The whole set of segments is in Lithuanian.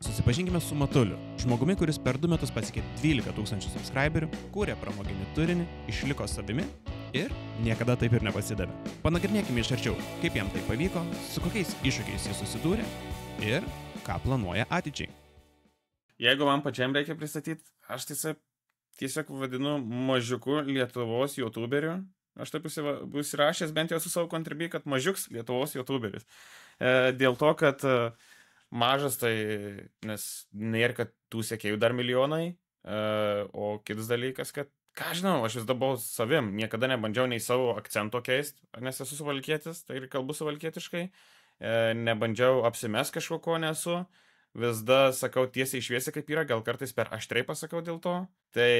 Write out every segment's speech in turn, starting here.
Susipažinkime su Matuliu, žmogumi, kuris per 2 metus pasiekė 12 000 subscriberių, kūrė pramoginį turinį, išliko savimi ir niekada taip ir nepasidavė. Panagrinėkime iš arčiau, kaip jam tai pavyko, su kokiais iššūkiais jis susidūrė ir ką planuoja ateičiai. Jeigu man pačiam reikia pristatyti, aš tiesiog vadinu mažiuku Lietuvos youtuberiu. Aš taip įsirašęs bent jau su savo kontribį, kad mažiuks Lietuvos youtuberis. Dėl to, kad mažas tai, nes nėra, kad tų sekėjų dar milijonai, o kitas dalykas, kad, ką žinau, aš vis dabar savim, niekada nebandžiau nei savo akcento keist, nes esu suvalkietis, tai ir kalbu suvalkietiškai, nebandžiau apsimes kažko, ko nesu. Vis da sakau tiesiai šviesiai kaip yra, gal kartais per aštriai pasakau dėl to. Tai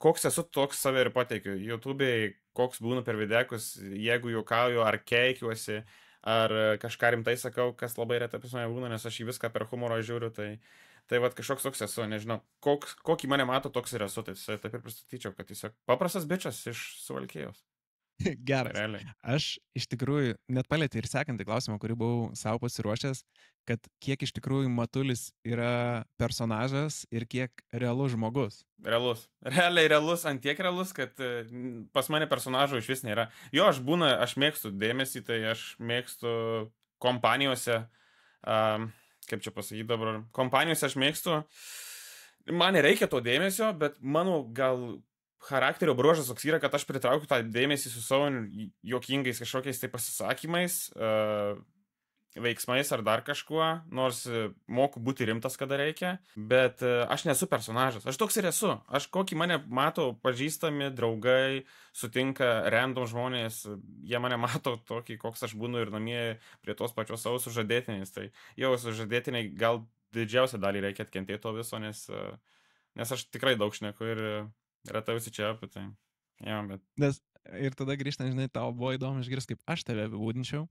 koks esu, toks save ir pateikiu. YouTube'ai, koks būnu per videkus, jeigu juokauju ar keikiuosi, ar kažką rimtai sakau, kas labai retai pas mane būna, nes aš į viską per humorą žiūriu, tai vat kažkoks toks esu, nežinau, kokį mane mato, toks ir esu, tai taip ir pristatyčiau, kad tiesiog paprastas bičias iš Suvalkijos. Geras. Realiai. Aš iš tikrųjų net palietė ir sekantį klausimą, kurį buvau savo pasiruošęs, kad kiek iš tikrųjų Matulis yra personažas ir kiek realus žmogus. Realus. Realiai realus, ant tiek realus, kad pas mane personažo iš vis nėra. Jo, aš mėgstu dėmesį, tai aš mėgstu kompanijose, kaip čia pasakyti dabar, kompanijose aš mėgstu, man nereikia to dėmesio, bet mano gal charakterio bruožas toks yra, kad aš pritraukiu tą dėmesį su savo juokingais kažkokiais tai pasisakymais, veiksmais ar dar kažkuo, nors moku būti rimtas, kada reikia, bet aš nesu personažas, aš toks ir esu, aš kokį mane mato pažįstami draugai, sutinka random žmonės, jie mane mato tokį, koks aš būnu ir namie prie tos pačios savo sužadėtiniais, tai jau sužadėtiniai gal didžiausią dalį reikia atkentėti to viso, nes aš tikrai daug šneku ir retai visi čia apie tai. Ja, bet... Nes ir tada grįžtant, žinai, tau buvo įdomu išgirsti, kaip aš tave apibūdinčiau.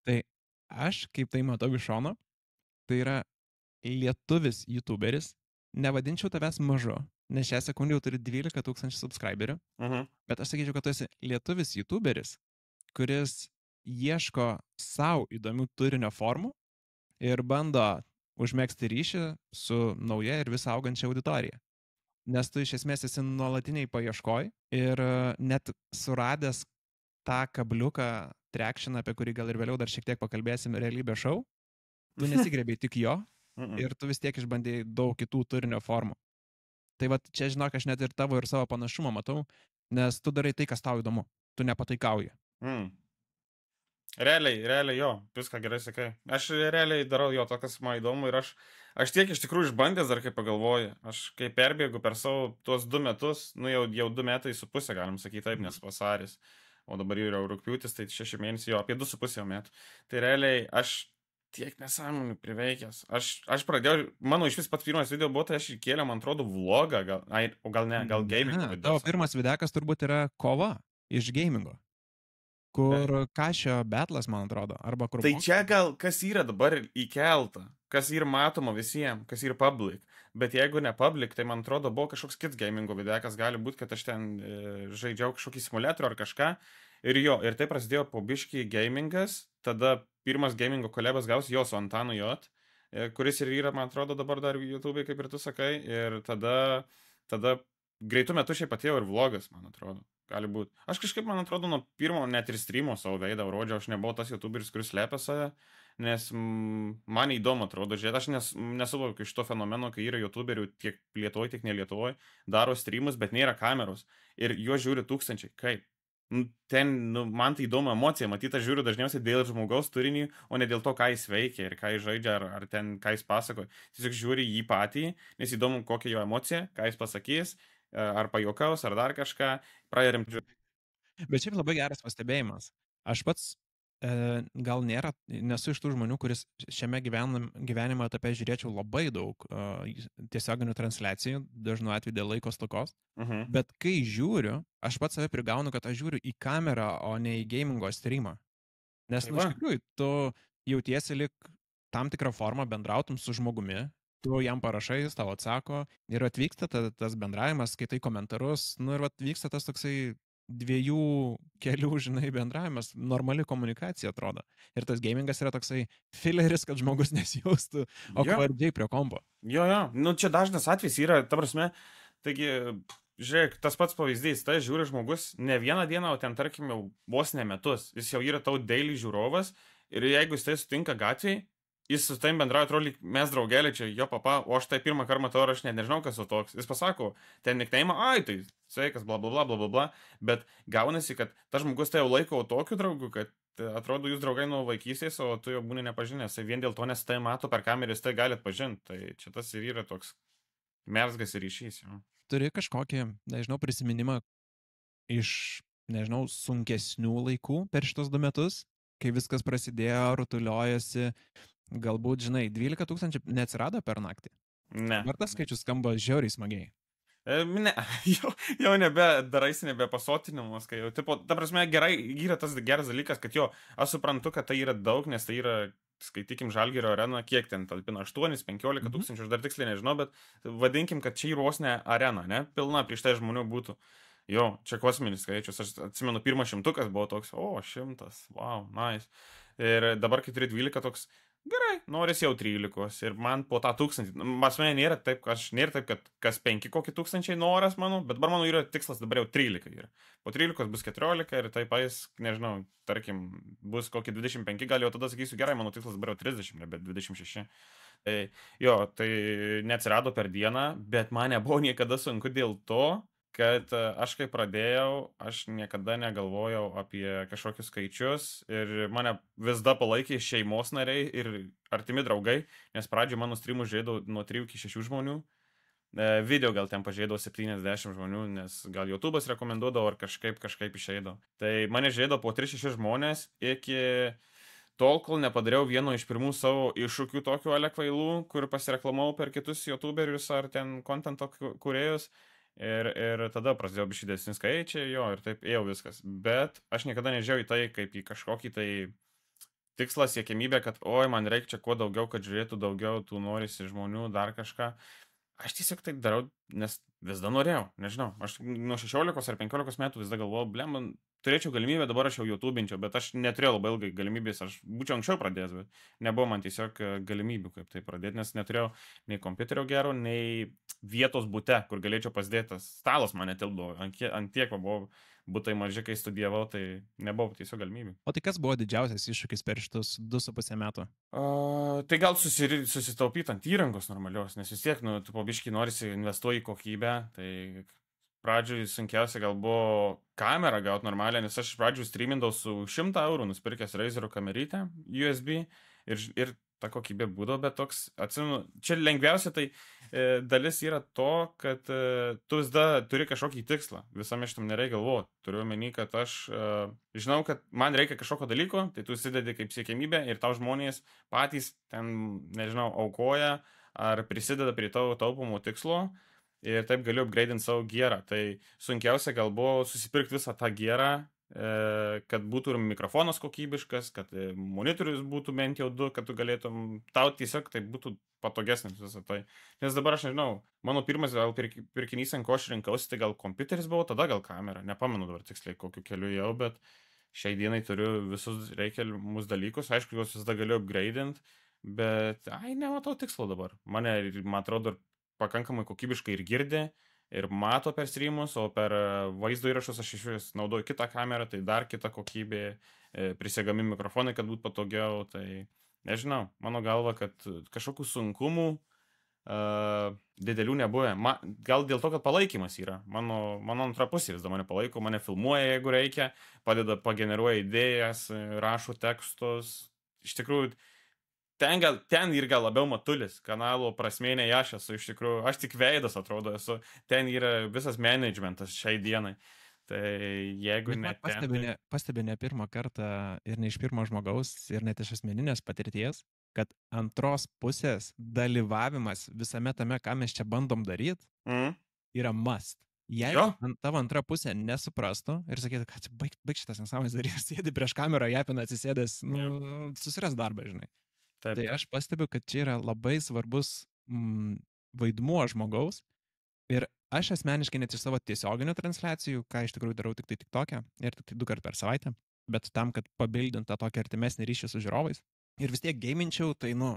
Tai aš, kaip tai matau iš šono, tai yra lietuvis youtuberis, nevadinčiau tavęs mažu, nes šią sekundę jau turi 12 000 subscriberių, bet aš sakyčiau, kad tu esi lietuvis youtuberis, kuris ieško savo įdomių turinio formų ir bando užmegzti ryšį su nauja ir vis augančia auditorija. Nes tu iš esmės esi nuolatiniai paieškoj ir net suradęs tą kabliuką trekšiną, apie kurį gal ir vėliau dar šiek tiek pakalbėsim realybės šou, tu nesigrėbėjai tik jo ir tu vis tiek išbandėjai daug kitų turinio formų. Tai va čia, žinok, aš net ir tavo ir savo panašumą matau, nes tu darai tai, kas tau įdomu, tu nepataikauji. Realiai jo, viską gerai sakai. Aš realiai darau jo to, kas man įdomu ir aš tiek iš tikrųjų išbandęs dar kaip pagalvoju. Aš kai perbėgu per savo tuos 2 metus, jau 2 metai su pusė, galim sakyti taip, nes vasaris, o dabar jau yra rugpjūtis, tai 6 mėnesiai, jo, apie 2,5 metų. Tai realiai aš tiek nesąmonių priveikęs. Aš pradėjau, mano iš vis pats pirmas video buvo, tai aš įkėlė, man atrodo, vlogą, gal gamingo. Tavo pirmas videokas turbūt yra kova iš gamingo. Kur Kašio betlas, man atrodo, arba kur... Tai čia gal kas yra dabar įkelta, kas yra matoma visiems, kas yra public, bet jeigu ne public, tai man atrodo buvo kažkoks kits gamingo videokas, gali būti, kad aš ten žaidžiau kažkokį simuliatorių ar kažką, ir tai prasidėjo po biškį gamingas, tada pirmas gamingo kolebas gausi jo su Antanu J, kuris ir yra, man atrodo, dabar dar YouTube'ai, kaip ir tu sakai, ir tada greitų metų šiaip atėjo ir vlogas, man atrodo. Gali būti. Aš kažkaip, man atrodo, nuo pirmo net ir streamo savo veidą rodžiau, aš nebuvau tas youtuberis, kuris slepia save, nes man įdomu atrodo, žiūrėt, aš nesuvokiu iš to fenomeno, kai yra youtuberių tiek Lietuvoje, tiek ne Lietuvoje, daro streamus, bet nėra kameros ir juos žiūri tūkstančiai. Kaip? Ten, man tai įdomu emocija, matyt, aš žiūriu dažniausiai dėl žmogaus turinį, o ne dėl to, ką jis veikia ir ką jis žaidžia, ar ten, ką jis pasakoja. Tiesiog žiūri jį patį, nes įdomu, kokia jo emocija, ką jis pasakys, ar pajuokaus, ar dar kažką, pradedam žiūrėti. Bet šiaip labai geras pastebėjimas. Aš pats gal nesu iš tų žmonių, kuris šiame gyvenimo etape žiūrėčiau labai daug tiesioginių transliacijų, dažnu atveju dėl laiko stokos, bet kai žiūriu, aš pats save prigaunu, kad aš žiūriu į kamerą, o ne į gamingo streamą. Nes, iš tikrųjų, tu jautiesi lik tam tikrą formą bendrautum su žmogumi, tu jam parašai, jis tau atsako ir atvyksta tas bendravimas, skaitai komentarus, ir atvyksta tas toksai dviejų kelių, žinai, bendravimas, normali komunikacija atrodo. Ir tas gamingas yra toksai fileris, kad žmogus nesijaustų Jo, okvardžiai prie kompo. jo, nu čia dažnas atvejs yra, ta prasme, taigi, žiūrėk, tas pats pavyzdys, tai žiūri žmogus ne vieną dieną, o ten, tarkim, jau vos ne metus, jis jau yra tau daily žiūrovas ir jeigu jis tai sutinka gatvėje, jis su taim bendrauja, atrodo, lyg mes draugeliai čia, jo papa, o aš tai pirmą kartą matau ir aš net nežinau, kas su toks. Jis pasako, ten nickname, ai, tai sveikas, bla bla bla bla bla bla, bet gaunasi, kad tas žmogus tai jau laiko tokiu draugu, kad atrodo, jūs draugai nuo vaikystės, o tu jau būni nepažinęs. Tai vien dėl to, nes tai mato per kameras, tai galit pažinti. Tai čia tas ir yra toks merzgas ryšys. Jo. Turi kažkokį, nežinau, prisiminimą iš, nežinau, sunkesnių laikų per šitos 2 metus, kai viskas prasidėjo, rutuliojasi, galbūt, žinai, 12 000 neatsirado per naktį. Ne. Ar tas skaičius skamba žiauriai smagiai? Ne, jau daraisi nebepasotinimus, kai jau, tipo, ta prasme, gerai, yra tas geras dalykas, kad jo, aš suprantu, kad tai yra daug, nes tai yra, skaitykim, Žalgirio arena, kiek ten talpina, 8-15 tūkstančių, aš dar tiksliai nežinau, bet vadinkim, kad čia yra vos ne arena, ne, pilna prieš tai žmonių būtų. Jo, čia kosminis skaičius, aš atsimenu, pirmas 100 buvo toks, 100, wow, nice. Ir dabar, kai turi 12, toks, gerai, noris jau 13 ir man po tą 1000, pas mane nėra taip, kad kas 5 kokį 1000 noras mano, bet dabar mano yra tikslas dabar jau 13 yra. Po 13 bus 14 ir taip ais, nežinau, tarkim, bus kokį 25, gal jau tada sakysiu, gerai, mano tikslas dabar jau 30, bet 26. Tai jo, tai neatsirado per dieną, bet man nebuvo niekada sunku dėl to, kad aš kai pradėjau, aš niekada negalvojau apie kažkokius skaičius ir mane vis dar palaikė šeimos nariai ir artimi draugai, nes pradžioje mano streamų žiūrėdavo nuo 3 iki 6 žmonių. Video gal ten pažiūrėdavo 70 žmonių, nes gal YouTube'as rekomenduodavo ar kažkaip išeidavo. Tai mane žiūrėdavo po 3-6 žmonės iki tol, kol nepadariau vieno iš pirmų savo iššūkių tokių alekvailų, kur pasireklamau per kitus YouTuberius ar ten kontento kūrėjus. Ir tada prasidėjo biškį didesni skaičiai, jo, ir taip ėjo viskas. Bet aš niekada nežiūrėjau į tai kaip į kažkokį tai tikslą, siekiamybę, kad, oi, man reikia čia kuo daugiau, kad žiūrėtų daugiau, tų norisi žmonių, dar kažką. Aš tiesiog taip darau, nes vis dar norėjau, nežinau. Aš nuo 16 ar 15 metų vis dar galvojau, blem, man turėčiau galimybę, dabar aš jau YouTube'inčiau, bet aš neturėjau labai ilgai galimybės, aš būčiau anksčiau pradėjęs, bet nebuvo man tiesiog galimybių kaip tai pradėti, nes neturėjau nei kompiuterio gero, nei vietos bute, kur galėčiau pasidėti. Stalas mane tilpdavo, ant tiek buvo butai maži, kai studijavau, tai nebuvo tiesiog galimybių. O tai kas buvo didžiausias iššūkis per šitus 2,5 metų? Tai gal susitaupyti ant įrangos normalios, nes vis tiek, nu, tu po biškį norisi investuoti į kokybę, tai pradžioj sunkiausia gal buvo kamerą gauti normalią, nes aš iš pradžių streamindavau su 100 eurų, nusipirkęs Razerio kamerytę USB ir ta kokybė būdavo, bet toks, atsimenu, čia lengviausia tai dalis yra to, kad tu vis dar turi kažkokį tikslą, visame šitam nereikia galvoti. Turiu omeny, kad aš žinau, kad man reikia kažkokio dalyko, tai tu įsidedi kaip siekiamybė ir tau žmonės patys ten, nežinau, aukoja ar prisideda prie tavo taupomų tikslo. Ir taip galiu upgrade'inti savo gerą. Tai sunkiausia gal buvo susipirkti visą tą gerą, kad būtų ir mikrofonas kokybiškas, kad monitorius būtų bent jau 2, kad tu galėtum, tau tiesiog tai būtų patogesnis visą tai. Nes dabar aš nežinau, mano pirmas gal pirkinys, ant ko aš rinkausi, tai gal kompiuteris buvo, tada gal kamera. Nepamenu dabar tiksliai kokiu keliu jau, bet šiai dienai turiu visus reikiamus dalykus. Aišku, juos visada galiu upgrade'inti, bet, nematau tikslo dabar. Mane, man atrodo, pakankamai kokybiškai ir girdi, ir mato per streamus, o per vaizdo įrašus aš iš vis naudoju kitą kamerą, tai dar kita kokybė, prisegami mikrofonai, kad būtų patogiau, tai nežinau, mano galva, kad kažkokių sunkumų didelių nebuvo. Gal dėl to, kad palaikymas yra. Mano antra pusė vis dar mane palaiko, mane filmuoja, jeigu reikia, padeda, pageneruoja idėjas, rašo tekstus. Iš tikrųjų, ten ir gal labiau matulis, kanalo prasmė nei aš esu, iš tikrųjų, aš tik veidas atrodo esu, ten yra visas managementas šiai dienai. Tai jeigu Bet net pastebi ne pirmą kartą ir ne iš pirmo žmogaus, ir net iš asmeninės patirties, kad antros pusės dalyvavimas visame tame, ką mes čia bandom daryti, yra must. Jeigu tavo antra pusė nesuprastų ir sakytų, kad baig šitas nesąmonės daryti, sėdi prieš kamerą, japina atsisėdęs, susiras darbą, žinai. Taip. Tai aš pastebiu, kad čia yra labai svarbus vaidmuo žmogaus ir aš asmeniškai net iš savo tiesioginių transliacijų, ką iš tikrųjų darau tik tai TikTok'e ir tik tai 2 kartus per savaitę, bet tam, kad pabildint tą tokį artimesnį ryšį su žiūrovais. Ir vis tiek gaminčiau, tai, nu,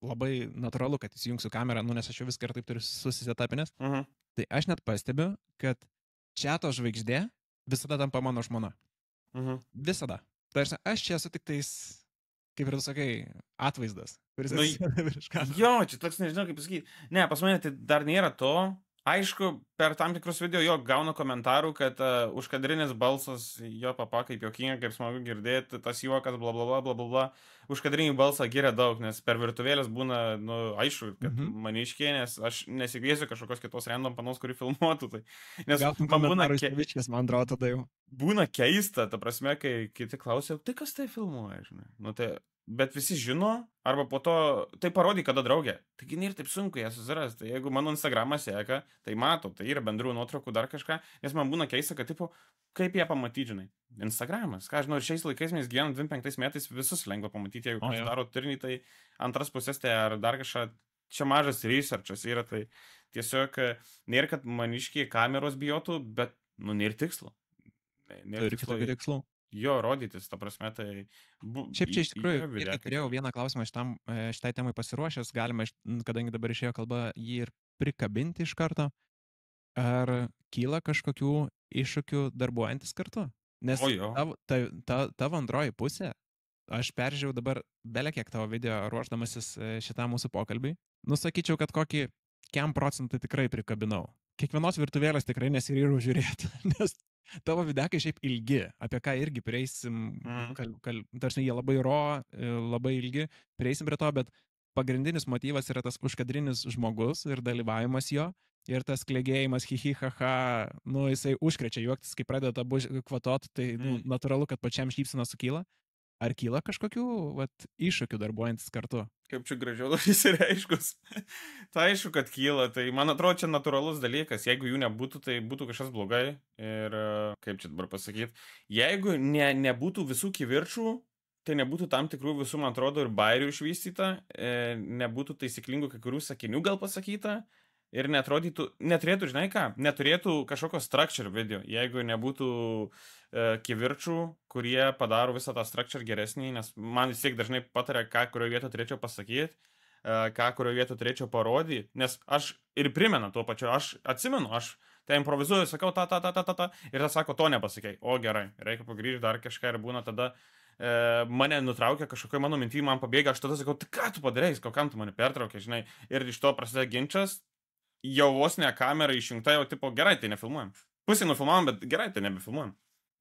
labai natūralu, kad įsijungsiu kamerą, nu, nes aš jau viską ir taip turiu susisetapinęs. Tai aš net pastebiu, kad čiato žvaigždė visada tampa mano žmona. Visada. Tarsi aš čia esu tik tais, kaip ir tu sakai, atvaizdas, kuris Nu, virš kameros. Jo, čia toks nežinau kaip pasakyti. Ne, pas mane tai dar nėra to. Aišku, per tam tikrus video jo gauna komentarų, kad užkadrinis balsas jo papa kaip jokinga, kaip smagu girdėti, tas juokas, bla bla bla bla bla bla. Užkadrinį balsą giria daug, nes per virtuvėlės būna, nu, aišku, kad maniškiai, nes aš nesikviesiu kažkokios kitos random panos, kuri filmuotų. Tai. Nes Gal tu man būna, Vičkės, man atrodo, tada jau. būna keista, ta prasme, kai kiti klausia, tai kas tai filmuoja, žinai. Nu, tai, bet visi žino, arba po to, tai parodyk, kada draugė. Taigi nėra taip sunku ją susirasti. Tai jeigu mano Instagramą seka, tai mato, tai yra bendrų nuotraukų dar kažką, nes man būna keista, kad, tipo, kaip ją pamatyti, žinai. Instagramas, ką žinau, ir šiais laikais mes gyvenam 25 metais visus lengva pamatyti, jeigu kas daro turinį, tai antras pusės, tai ar dar kažką, čia mažas researchas yra, tai tiesiog nėra, kad maniškiai kameros bijotų, bet, nu, nėra tikslo. Nėra tikslo. Jo, rodytis, ta prasme, tai... Šiaip čia iš tikrųjų, irgi turėjau vieną klausimą šitai temai pasiruošęs, galima, kadangi dabar išėjo kalba, jį ir prikabinti iš karto. Ar kyla kažkokių iššūkių darbuojantis kartu? Nes tavo antroji pusė, aš peržiūrėjau dabar belekiek tavo video ruošdamasis šitam mūsų pokalbiui, nusakyčiau, kad kokį 1% tikrai prikabinau. Kiekvienos virtuvėlės tikrai nesiryžau žiūrėti, nes tavo videkai šiaip ilgi, apie ką irgi prieisim, tarsi jie labai labai ilgi, prieisim prie to, bet pagrindinis motyvas yra tas užkadrinis žmogus ir dalyvavimas jo, ir tas klėgėjimas hihihaha, nu jisai užkrečia juoktis, kai pradeda kvatot, tai natūralu, kad pačiam šypsena sukyla. Ar kyla kažkokių iššūkių darbuojantis kartu? Kaip čia gražiau išsireiškus. Tai aišku, kad kyla. Tai man atrodo, čia natūralus dalykas. Jeigu jų nebūtų, tai būtų kažkas blogai. Ir kaip čia dabar pasakyti, jeigu nebūtų visų kivirčių, tai nebūtų tam tikrų visų, man atrodo, ir bairių išvystyta, nebūtų taisyklingų kai kurių sakinių gal pasakyta. Ir neturėtų, žinai ką, neturėtų kažkokio structure video, jeigu nebūtų kivirčių, kurie padaro visą tą structure geresnį, nes man vis tiek dažnai patarė, ką kurioje vietoje turėčiau pasakyti, ką kurioje vietoje turėčiau parodyti, nes aš ir primenu tuo pačiu, aš atsimenu, aš tai improvizuoju, sakau, ir tas sako, to nepasakei, o gerai, reikia pagrįžti dar kažką ir būna tada mane nutraukia kažkokioj mano mintį, man pabėga, aš tada sakau, tai ką tu padarėjai, kam tu mane pertraukė, žinai, ir iš to prasideda ginčas. Jau vos ne kamera išjungta, jau tipo, gerai, tai nefilmuojam. Pusė nufilmuojam, bet gerai, tai nebefilmuojam.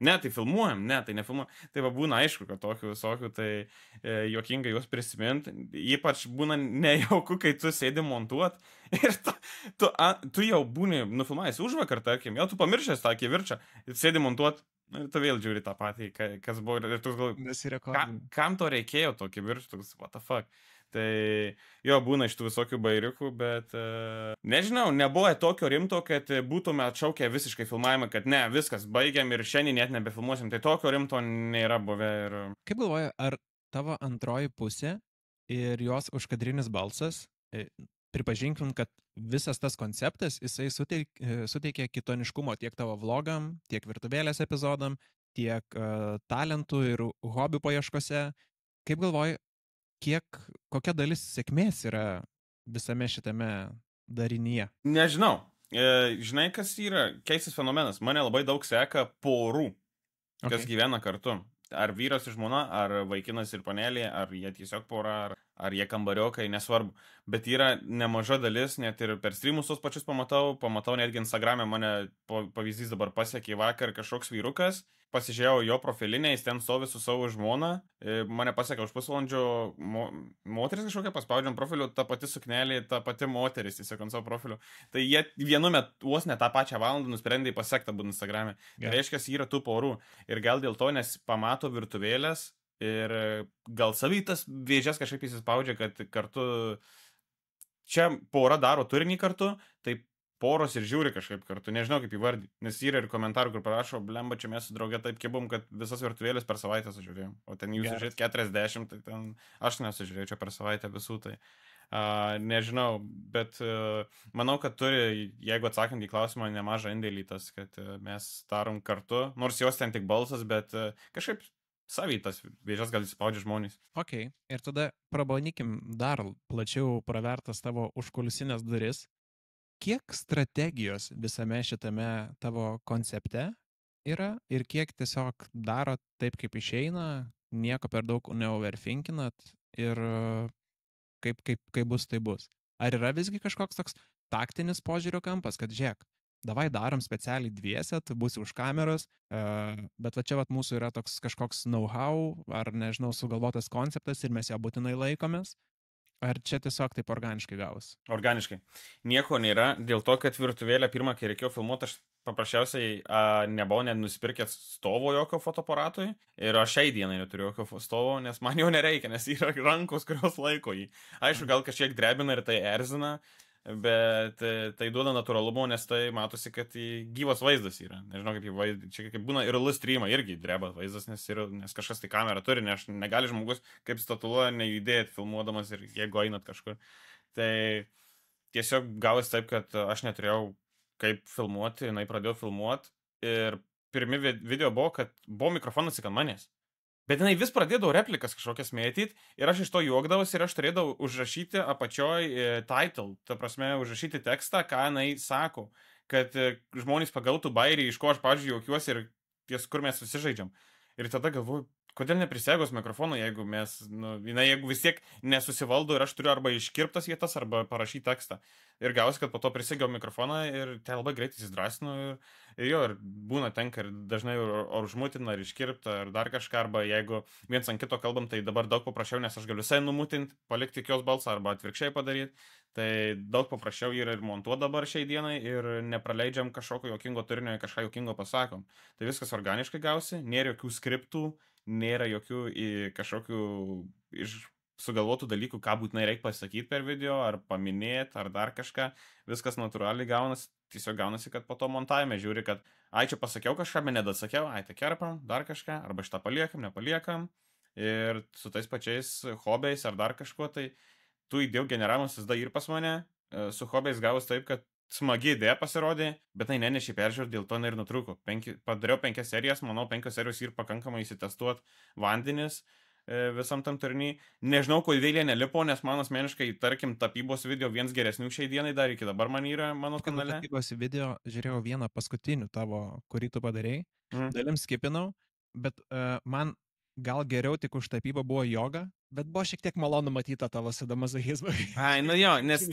Ne, tai filmuojam, ne, tai nefilmuojam. Tai va būna aišku, kad tokių visokių, tai juokinga juos prisiminti. Ypač būna nejauku, kai tu sėdi montuot ir tu jau būni nufilmavęs užvakar, tarkim, jau tu pamiršęs tą kivirčą, sėdi montuot ir tu vėl žiūri tą patį, kas buvo. Ir tu galvoji, kam to reikėjo to kivirčio, what the fuck. Tai jo, būna iš tų visokių bairiukų, bet nežinau, nebuvo tokio rimto, kad būtume atšaukę visiškai filmavimą, kad ne, viskas, baigiam ir šiandien net nebefilmuosim. Tai tokio rimto nėra buvę. Ir... Kaip galvoju, ar tavo antroji pusė ir jos užkadrinis balsas, pripažinkim, kad visas tas konceptas, jisai suteikia kitoniškumo tiek tavo vlogam, tiek virtuvėlės epizodam, tiek talentų ir hobių paieškose. Kaip galvoju, kokia dalis sėkmės yra visame šitame darinyje? Nežinau. Žinai, kas yra keistas fenomenas. Mane labai daug seka porų, kas gyvena kartu. Ar vyras ir žmona, ar vaikinas ir panelė, ar jie tiesiog pora, ar jie kambariokai, nesvarbu. Bet yra nemaža dalis, net ir per streamus tos pačius pamatau netgi Instagram'e, mane pavyzdys dabar pasiekė vakar kažkoks vyrukas, pasižiūrėjau jo profilinę, jis ten stovi su savo žmona, mane pasiekė už pusvalandžio moteris kažkokia, paspaudžiam profilių, ta pati suknelė, ta pati moteris, tiesiog ant savo profilių. Tai jie vienu metu, vos ne tą pačią valandą nusprendė pasiekti abu Instagram'e. Tai reiškia, yra tų porų. Ir gal dėl to, nes pamato virtuvėlės ir gal savytas vėžės kažkaip įsispaudžia, kad kartu čia pora daro turinį kartu, tai poros ir žiūri kažkaip kartu, nežinau kaip įvardyti, nes yra ir komentarų, kur parašo, blemba, čia mes su draugė taip kibom, kad visas virtuvėlės per savaitę sužiūrėjom, o ten jūs žiūrėt 40, tai ten aš nesužiūrėjau čia per savaitę visų, tai Nežinau, bet manau, kad turi, jeigu atsakant į klausimą, nemažą indėlį tas, kad mes darom kartu, nors jos ten tik balsas, bet kažkaip savytas vėžas gal įspaudžia žmonės. Ok, ir tada prabandykim dar plačiau pravertas tavo užkulisinės duris. Kiek strategijos visame šitame tavo koncepte yra ir kiek tiesiog darot taip, kaip išeina, nieko per daug neoverfinkinat ir kaip bus, tai bus. Ar yra visgi kažkoks toks taktinis požiūrio kampas, kad žiūrėk, davai darom specialiai dviese, tu būsi už kameros, bet va čia va mūsų yra toks kažkoks know-how ar nežinau sugalvotas konceptas ir mes jo būtinai laikomės, ar čia tiesiog taip organiškai gavus? Organiškai. Nieko nėra, dėl to, kad virtuvėlę pirmą, kai reikėjo filmuoti, aš paprasčiausiai nebuvau net nusipirkęs stovo jokio fotoaparatui ir aš šiai dienai neturiu jokio stovo, nes man jo nereikia, nes yra rankos, kurios laiko jį. Aišku, gal kažkiek drebina ir tai erzina, bet tai duoda natūralumo, nes tai matosi, kad gyvas vaizdas yra. Nežinau, kaip jį vaizdą, čia kaip būna ir streamą irgi dreba vaizdas, nes kažkas tai kamerą turi, nes negali žmogus kaip statula nejudėti filmuodamas ir jeigu einat kažkur. Tai tiesiog gavosi taip, kad aš neturėjau kaip filmuoti, jinai pradėjo filmuoti ir pirmi video buvo, kad buvo mikrofonas tik ant manęs. Bet jinai vis pradėdavo replikas kažkokias mėtyti ir aš iš to juokdavausi ir aš turėdavau užrašyti apačioj title, ta prasme, užrašyti tekstą, ką jinai sako, kad žmonės pagautų bairį, iš ko aš, pavyzdžiui, juokiuosi ir ties kur mes susižaidžiam. Ir tada galvoju, kodėl neprisegos mikrofono, jeigu mes, jeigu vis tiek nesusivaldo ir aš turiu arba iškirptas vietas, arba parašyti tekstą. Ir gausi, kad po to prisegiau mikrofoną ir tai labai greitai įsidrasinu ir jo, ir būna tenka ir dažnai ar užmutina, ar iškirpta, ar dar kažką, arba jeigu viens ant kito kalbam, tai dabar daug paprasčiau, nes aš galiu visai numutinti, palikti tik jos balsą, arba atvirkščiai padaryti. Tai daug paprasčiau yra ir montuoti dabar šiai dienai ir nepraleidžiam kažkokio jokingo turinio, kažką jokingo pasakom. Tai viskas organiškai gausi, nėra jokių skriptų, nėra jokių kažkokių sugalvotų dalykų, ką būtinai reikia pasakyti per video, ar paminėti, ar dar kažką. Viskas natūraliai gaunasi, tiesiog gaunasi, kad po to montavime žiūri, kad ai čia pasakiau kažką, bet nedasakiau, ai tai kerpam, dar kažką, arba šitą paliekam, nepaliekam. Ir su tais pačiais hobiais ar dar kažkuo, tai tų idėjų generavimas visada ir pas mane. Su hobiais gavus taip, kad smagi idėja pasirodė, bet tai nenešė peržiūrėti, dėl to ir nutrūko. Padariau 5 serijas, manau, 5 serijos ir pakankamai įsitestuot vandenis visam tam turinį. Nežinau, kodėl jie nelipo, nes man asmeniškai, tarkim, tapybos video vienas geresnių šiai dienai dar iki dabar man yra mano kanale. Tapybos video žiūrėjau vieną paskutinių tavo, kurį tu padarėjai, dalim skipinau, bet man gal geriau tik už tapybą buvo joga, bet buvo šiek tiek malonu matyti tavo sadomazochizmą. Ai, jo, nes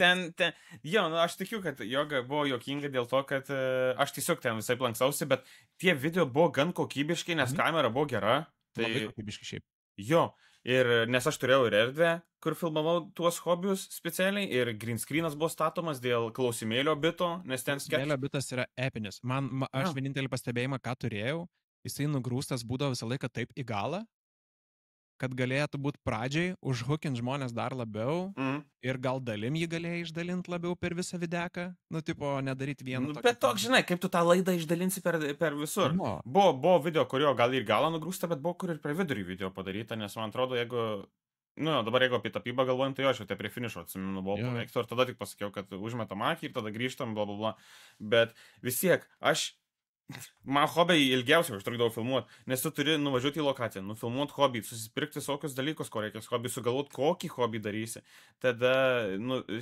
jo, aš tikiu, kad joga buvo jokinga dėl to, kad aš tiesiog ten visai planksausi, bet tie video buvo gan kokybiški, nes kamera buvo gera. Tai labai kokybiški šiaip. Jo, ir nes aš turėjau ir erdvę, kur filmavau tuos hobius specialiai, ir green screenas buvo statomas dėl klausimėlio bito, nes ten klausimėlio bitas yra epinis. Aš vienintelį pastebėjimą, ką turėjau, jisai nugrūstas būdavo visą laiką taip į galą, kad galėtų būti pradžiai užhukint žmonės dar labiau ir gal dalim jį galėjai išdalinti labiau per visą videką, tipo nedaryti vieną. Bet toks, žinai, kaip tu tą laidą išdalinsi per visur. Buvo video, kurio gal ir galą nugrūsta, bet buvo kur ir prie vidurį video padaryta, nes man atrodo, jeigu, dabar jeigu apie tapybą galvojant, tai aš jau tai prie finišo atsimenu, buvo paveikto ir tada tik pasakiau, kad užmetam akį ir tada grįžtam, bla bla bla. Bet vis tiek, man hobiai ilgiausiai užtrukdavo filmuoti, nes tu turi nuvažiuoti į lokaciją, nufilmuoti hobį, susipirkti visokius dalykus, ko reikės hobį, sugalvoti, kokį hobį darysi. Tada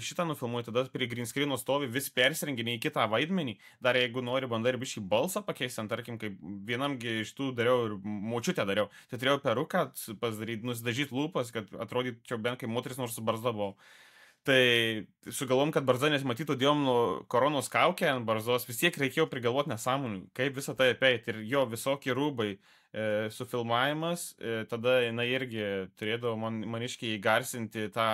šitą nufilmuoti, tada prie green screeno stovi, vis persirenginiai į kitą vaidmenį. Dar jeigu nori, bandai ir biškį balsą pakeisti, tarkim, kaip vienamgi iš tų dariau ir močiutę dariau. Tai turėjau peruką pasidaryti, nusidažyti lūpas, kad atrodyčiau bent kaip moteris, nors su barzda buvau. Tai sugalvom, kad barzda nesimatytų, dėjom nuo koronos kaukę ant barzdos, vis tiek reikėjo prigalvoti nesąmonių, kaip visą tai apeiti. Ir jo visokie rūbai, sufilmavimas, tada jinai irgi turėdavo maniškiai įgarsinti tą,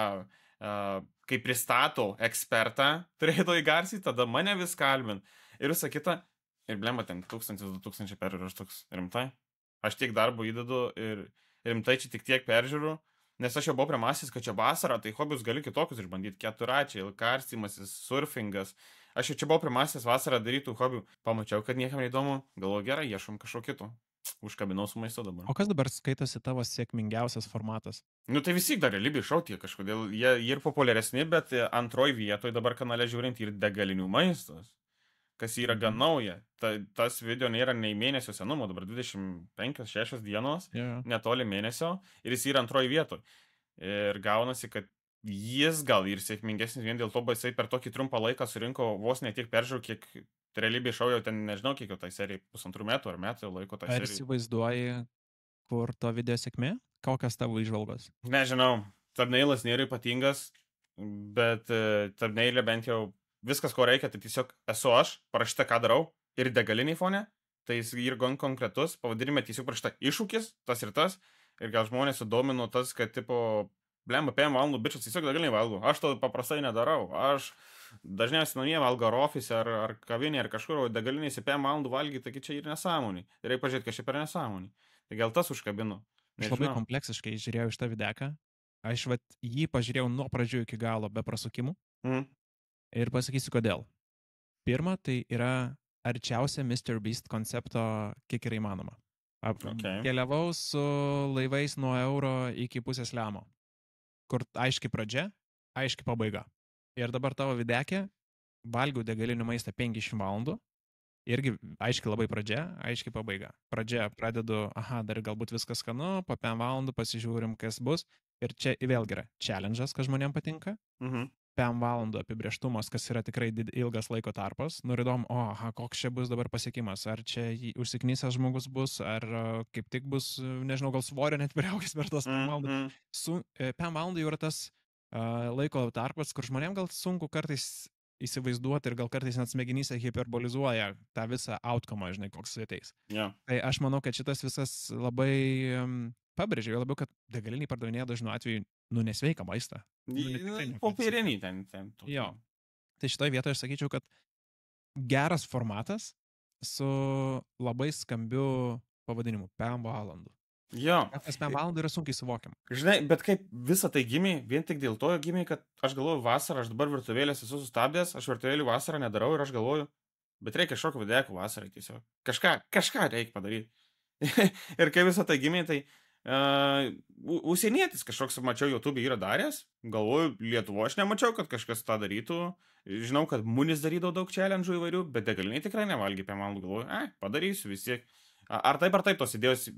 kai pristato ekspertą, turėdavo įgarsinti, tada mane vis kalbint. Ir visą kitą, ir blemba ten 1000-2000 peržiūrų, aš toks rimtai. Aš tiek darbo įdedu ir rimtai čia tik tiek peržiūrų. Nes aš jau buvau primasęs, kad čia vasara, tai hobius gali kitokius išbandyti. Keturačiai, karstymasis, surfingas. Aš jau čia buvau primasęs vasarą darytų hobių. Pamačiau, kad niekam neįdomu. Galvoju, gerai, ieškom kažko kito. užkabinau su maistu dabar. O kas dabar skaitosi tavo sėkmingiausias formatas? Nu tai visi dar realybėj šou tie kažkodėl, jie ir populiaresni, bet antroj vietoj dabar kanale žiūrint ir degalinių maistas, kas yra gan nauja. Tas video nėra nei mėnesio senumo, dabar 25-6 dienos, Yeah. netoli mėnesio, ir jis yra antroj vietoj. Ir gaunasi, kad jis gal ir sėkmingesnis vien dėl to, kad jisai per tokį trumpą laiką surinko vos ne tiek peržiūrų, kiek realybėj šou jau ten nežinau, kiek jau tai serijai, 1,5 metų ar metų laiko tai Ar serijai. įsivaizduoji, kur to video sėkmė? Kokios tavo įžvalgos? Nežinau, thumbnailas nėra ypatingas, bet thumbnailė bent jau viskas, ko reikia, tai tiesiog esu aš, parašyta, ką darau, ir degaliniai fone, tai jis ir gan konkretus, pavadinime tiesiog parašyta iššūkis, tas ir tas, ir gal žmonės sudomino tas, kad tipo, blemba, 5 valandų bičias tiesiog degaliniai valgo, aš to paprastai nedarau, aš dažniausiai namie valgo ar ofise, ar kavinė, ar kažkur, o degalinėse 5 valandų valgy, taigi čia ir nesąmonį. Ir reikia pažiūrėti, kas čia per nesąmonį. Tai gal tas užkabino. Aš labai kompleksiškai žiūrėjau šitą videką. Aš jį pažiūrėjau nuo pradžių iki galo be prasukimų. Ir pasakysiu kodėl. Pirma, tai yra arčiausia Mr. Beast koncepto, kiek yra įmanoma. Keliavau su laivais nuo euro iki pusės lemo, kur aiškiai pradžia, aiškiai pabaiga. Ir dabar tavo videkė, valgiau degalinių maistą 50 valandų, irgi aiškiai labai pradžia, aiškiai pabaiga. Pradžia pradedu, dar galbūt viskas skanu, po 5 valandų pasižiūrim, kas bus. Ir čia vėlgi yra challenge'as, kas žmonėms patinka. 5 valandų apibrėžtumas, kas yra tikrai ilgas laiko tarpas. Nuridom, koks čia bus dabar pasiekimas. Ar čia užsiknysęs žmogus bus, ar kaip tik bus, nežinau, gal svorio net priaugęs per tos 5 valandų. 5 valandų jau yra tas laiko tarpas, kur žmonėms gal sunku kartais įsivaizduoti ir gal kartais net smegenyse hiperbolizuoja tą visą outcome, žinai, koks ateis. Tai aš manau, kad šitas visas labai pabrėžia, jo labiau, kad degaliniai pardavinėja dažnu atveju nesveiką maistą. Popierinį ten. Jo. Tai šitoje vietoje aš sakyčiau, kad geras formatas su labai skambiu pavadinimu 5 valandų. Jo. Tas 5 valandų yra sunkiai suvokiama. Žinai, bet kaip visą tai gimė, vien tik dėl to gimė, kad aš galvoju vasarą, aš dabar virtuvėlės esu sustabdęs, aš virtuvėlių vasarą nedarau ir aš galvoju, bet reikia šokio videkų vasarai tiesiog. Kažką reikia padaryti. Ir kai visą tai gimė, tai užsienietis kažkoks, mačiau, YouTube yra daręs, galvoju, Lietuvo aš nemačiau, kad kažkas tą darytų. Žinau, kad Munis darydavo daug challenge'ų įvairių, bet degaliniai tikrai nevalgė 5 valandų, galvoju, padarysiu vis tiek. Ar taip tos idėjos,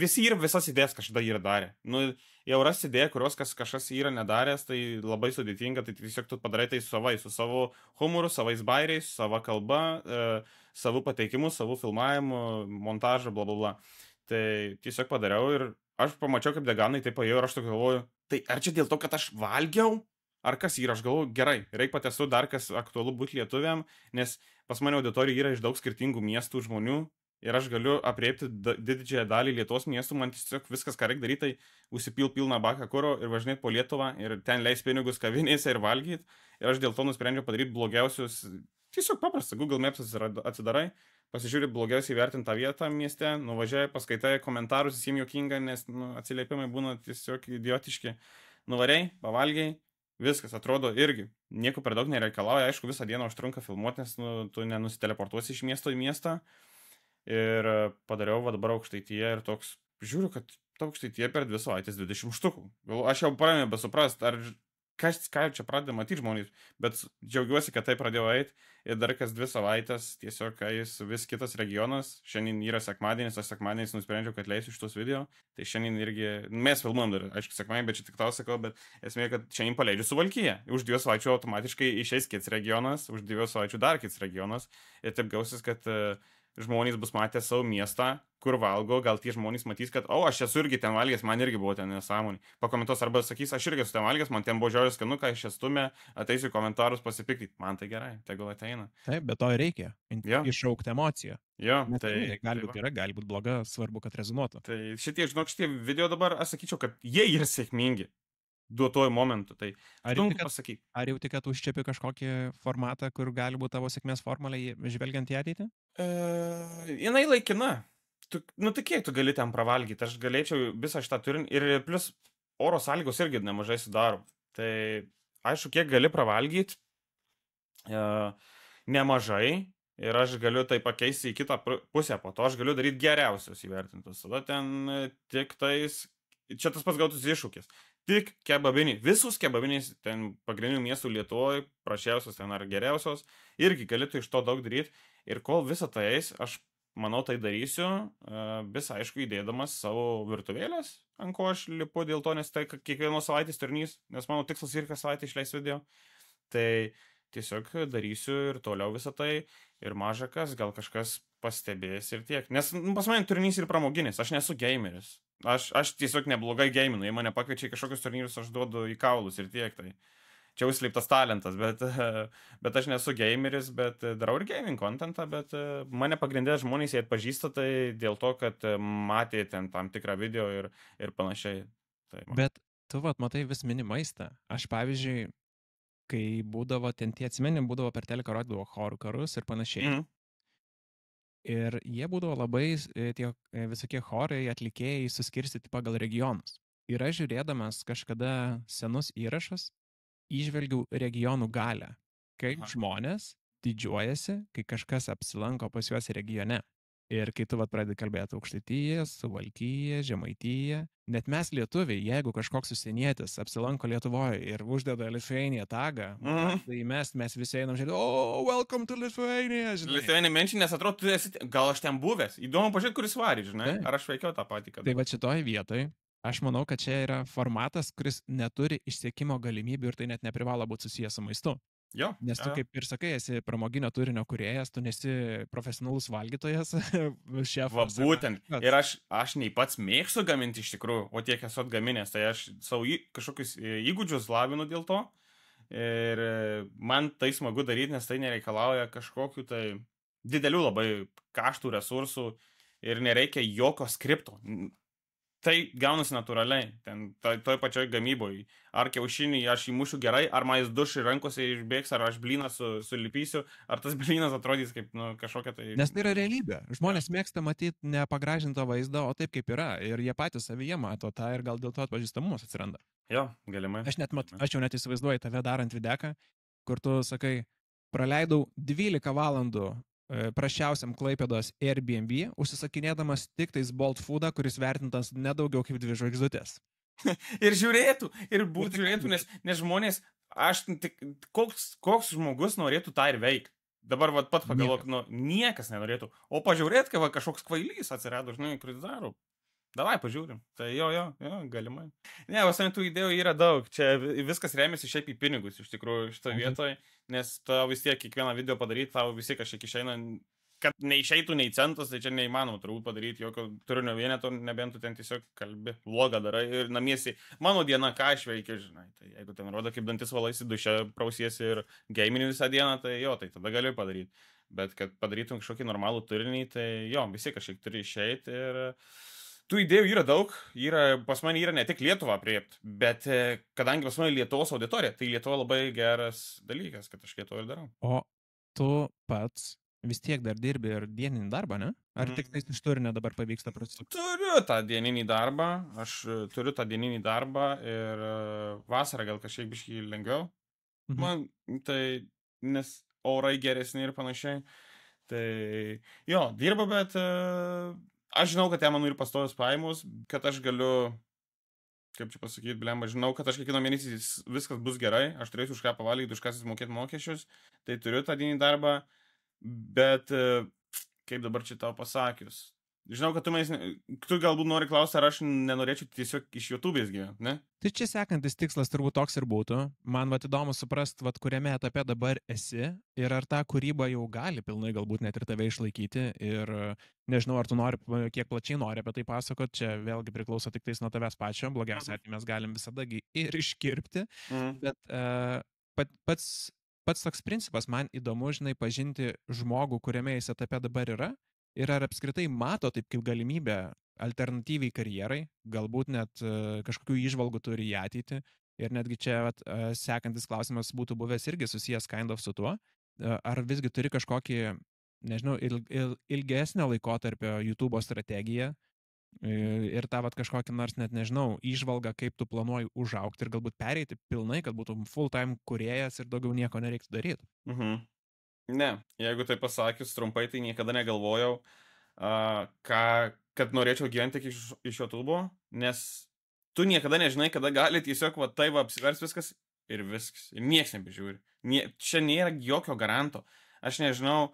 visi ir visas idėjas kažkada yra darę. Nu, jau ras idėją, kurios kažkas yra nedaręs, tai labai sudėtinga, tai tiesiog tu padarai tai savai, su savo humoru, savais bairiais, sava kalba, savų pateikimų, savų filmavimų, montažą, bla bla bla. Tai tiesiog padariau ir aš pamačiau, kaip deganai taip paėjau ir aš tokia galvoju, tai ar čia dėl to, kad aš valgiau, ar kas yra, aš galvoju, gerai, reikia patestuoti dar, kas aktualu būti lietuviam, nes pas mane auditorija yra iš daug skirtingų miestų žmonių ir aš galiu apriepti didžiąją dalį Lietuvos miestų, man tiesiog viskas, ką reikia daryti, tai užsipil pilną baką kuro ir važinėti po Lietuvą ir ten leis pinigus kavinėse ir valgyti. Ir aš dėl to nusprendžiau padaryti blogiausius, tiesiog paprasta, Google Maps atsidarai, pasižiūri blogiausiai vertintą vietą mieste, nuvažiavai, paskaitai komentarus, jis jiems juokinga, nes atsiliepimai būna tiesiog idiotiški. Nuvarei, pavalgiai, viskas atrodo irgi, nieko per daug nereikalauja, aišku, visą dieną užtrunka filmuoti, nes tu nenusiteleportuosi iš miesto į miestą. Ir padariau dabar Aukštaityje ir toks, žiūriu, kad Aukštaityje per 2 savaitės 20 štukų. Aš jau pradėjau besuprast, ar ką čia pradėjo matyti žmonės, bet džiaugiuosi, kad tai pradėjau eiti ir dar kas 2 savaitės tiesiog eis vis kitas regionas. Šiandien yra sekmadienis, aš sekmadieniais nusprendžiau, kad leisiu šitus video. Tai šiandien irgi, mes filmuojam dar, aišku, sekmadienį, bet čia tik tau sakau, bet esmė, kad šiandien paleidžiu Suvalkiją. Už 2 savaičių automatiškai išeis kits regionas, už 2 savaičių dar kits regionas. Ir taip gausis, kad žmonės bus matę savo miestą, kur valgo, gal tie žmonės matys, kad, aš esu irgi ten valgęs, man irgi buvo ten nesąmonė. Pakomentuos arba sakys, aš irgi esu ten valgęs, man ten buvo žiauriai skanu, ką aš estumė, ateisiu į komentarus pasipikti. Man tai gerai, tegul ateina. Taip, bet to ir reikia. Iššaukti emociją. Jo, tai gali būti gera, gali būti bloga, svarbu, kad rezonuotų. Tai šitie video dabar, aš sakyčiau, kad jie yra sėkmingi. Duotojų momentų, tai sunku pasakyti. Ar jau tik, kad užčiapi kažkokį formatą, kur gali būti tavo sėkmės formulė, žvelgiant į ateitį? Jinai laikina. Tai kiek tu gali ten pravalgyti? Aš galėčiau visą šitą turinį ir plus oro sąlygos irgi nemažai sudaro. Tai aišku, kiek gali pravalgyti, nemažai, ir aš galiu tai pakeisti į kitą pusę, po to aš galiu daryti geriausius įvertintus. Tada ten tik tais, čia tas pats gautus iššūkis. Tik kebabiniai, visus kebabiniais ten pagrindinių miestų Lietuvoje, prašiausios ten ar geriausios, irgi galėtų iš to daug daryti. Ir kol visą tai eis, aš manau, tai darysiu, vis aišku įdėdamas savo virtuvėlės, ant ko aš lipu dėl to, nes tai kiekvienos savaitės turinys, nes mano tikslas ir kas savaitę išleis video. Tai tiesiog darysiu ir toliau visą tai, ir maža kas, gal kažkas pastebės ir tiek. Nes pas mane turinys ir pramoginis, aš nesu gameris. Aš tiesiog neblogai gaminu, jei mane pakviečia į kažkokius turnyrus, aš duodu į kaulus ir tiek. Tai čia užslėptas talentas, bet aš nesu gameris, bet darau ir gaming contentą, bet mane pagrindė žmonės jie atpažįsta tai dėl to, kad matė ten tam tikrą video ir panašiai. Tai Bet tu, vat, matai, vis mini maistą. Aš, pavyzdžiui, kai būdavo ten tie atsimenim, būdavo per teleką rodydavo horų karus ir panašiai. Ir jie būdavo labai, tie visokie chorai, atlikėjai suskirstyti pagal regionus. Ir aš žiūrėdamas kažkada senus įrašus, įžvelgiau regionų galę, kaip žmonės didžiuojasi, kai kažkas apsilanko pas juos regione. Ir kai tu vat pradedi kalbėti Aukštaitija, Suvalkija, Žemaitija, net mes lietuviai, jeigu kažkoks užsienietis apsilanko Lietuvoje ir uždeda Lithuania tagą, tai mes visi einam žiūrėti, oh, welcome to Lithuania, žinai. Lithuania menšį, nes atrodo, tu esi, gal aš ten buvęs. Įdomu pažiūrėti, kuris varė, žinai. Ar aš veikiau tą patį, kad... Tai va šitoj vietoj, aš manau, kad čia yra formatas, kuris neturi išsiekimo galimybių ir tai net neprivalo būti susijęs su maistu. Jo. Nes tu, kaip ir sakai, esi pramoginio turinio kūrėjas, tu nesi profesionalus valgytojas, šefas. Va, būtent. Ir aš nei pats mėgstu gaminti iš tikrųjų, o tiek esu atgaminęs, tai aš savo kažkokius įgūdžius lavinu dėl to. Ir man tai smagu daryti, nes tai nereikalauja kažkokių tai didelių labai kaštų, resursų ir nereikia jokio skripto. Tai gaunasi natūraliai, ten toj pačioj gamyboj. Ar kiaušinį aš įmušiu gerai, ar man jis duš ir rankose išbėgs, ar aš blyną sulipysiu, ar tas blynas atrodys kaip kažkokia tai... Nes tai yra realybė. Žmonės mėgsta matyti nepagražintą vaizdą, o taip kaip yra. Ir jie patys savyje mato tą ir gal dėl to atpažįstamumas atsiranda. Jo, galimai. Aš jau net įsivaizduoju tave darant videką, kur tu sakai, praleidau 12 valandų prašiausiam Klaipėdos Airbnb, užsisakinėdamas tik tais Bolt Foodą, kuris vertintas nedaugiau kaip 2 žvaigždutės. Ir žiūrėtų, ir būtų žiūrėtų, nes žmonės, koks žmogus norėtų tą ir veikti. Dabar pat pagalvok, niekas nenorėtų. O pažiūrėt, kai kažkoks kvailys atsirado, žinai, kuris daro. Davai, pažiūrim. Tai jo, galimai. Ne, vasarį tų idėjų yra daug. Čia viskas remiasi šiaip į pinigus, iš tikrųjų, šitoje vietoje, nes tau vis tiek kiekvieną video padaryti, tau vis tiek kažkiek išeina, kad neišeitų nei centas, tai čia neįmanoma turbūt padaryti jokio turinio vieneto, nebent tu ten tiesiog kalbi, vlogą darai ir namiesi. Mano diena, ką aš veikiu, žinai. Tai jeigu ten rodo, kaip dantis valaisi, duše prausiesi ir gamini visą dieną, tai jo, tai tada gali padaryti. Bet kad padarytum kažkokį normalų turinį, tai jo, visi kažkiek turi išeiti ir... Tų idėjų yra daug, pas mane yra ne tik Lietuvą priepti, bet kadangi pas mane Lietuvos auditorija, tai Lietuva labai geras dalykas, kad aš Lietuvą ir darau. O tu pats vis tiek dar dirbi ir dieninį darbą, ne? Ar tik tai iš turinio dabar pavyksta prasukti? Turiu tą dieninį darbą, ir vasarą gal kažkiek biškį lengviau. Man tai, nes orai geresni ir panašiai. Tai jo, dirba, bet... Aš žinau, kad man ir pastojus pajamos, kad aš galiu, kaip čia pasakyti, blemba, žinau, kad aš kiekvieną mėnesį viskas bus gerai, aš turėsiu už ką pavalgyti, už ką susimokėti mokesčius, tai turiu tą dienį darbą, bet kaip dabar čia tau pasakius. Žinau, kad tu galbūt nori klausti, ar aš nenorėčiau tiesiog iš YouTube'ės gyventi, ne? Tai čia sekantis tikslas turbūt toks ir būtų. Man įdomu suprasti, kuriame etape dabar esi ir ar ta kūryba jau gali pilnai galbūt net ir tave išlaikyti. Ir nežinau, ar tu nori, kiek plačiai nori apie tai pasakoti, čia vėlgi priklauso tik tais nuo tavęs pačio. Blogiausia atveju mes galim visada ir iškirpti. Bet pats toks principas man įdomu, žinai, pažinti žmogų, kuriame jis etape dabar yra. Ir ar apskritai mato taip kaip galimybę alternatyviai karjerai, galbūt net kažkokių įžvalgų turi į ateitį. Ir netgi čia sekantis klausimas būtų buvęs irgi susijęs kind of su tuo. Ar visgi turi kažkokį, nežinau, ilgesnio laikotarpio YouTube strategiją ir tą kažkokį nors net nežinau, įžvalgą, kaip tu planuoji užaugti ir galbūt pereiti pilnai, kad būtum full-time kūrėjas ir daugiau nieko nereiktų daryti. Ne, jeigu tai pasakius trumpai, tai niekada negalvojau, ką, kad norėčiau gyventi tik iš YouTube'o, nes tu niekada nežinai, kada gali tiesiog va tai va apsivers viskas ir viskas. Ir nieks nebežiūri. Čia nėra jokio garanto. Aš nežinau,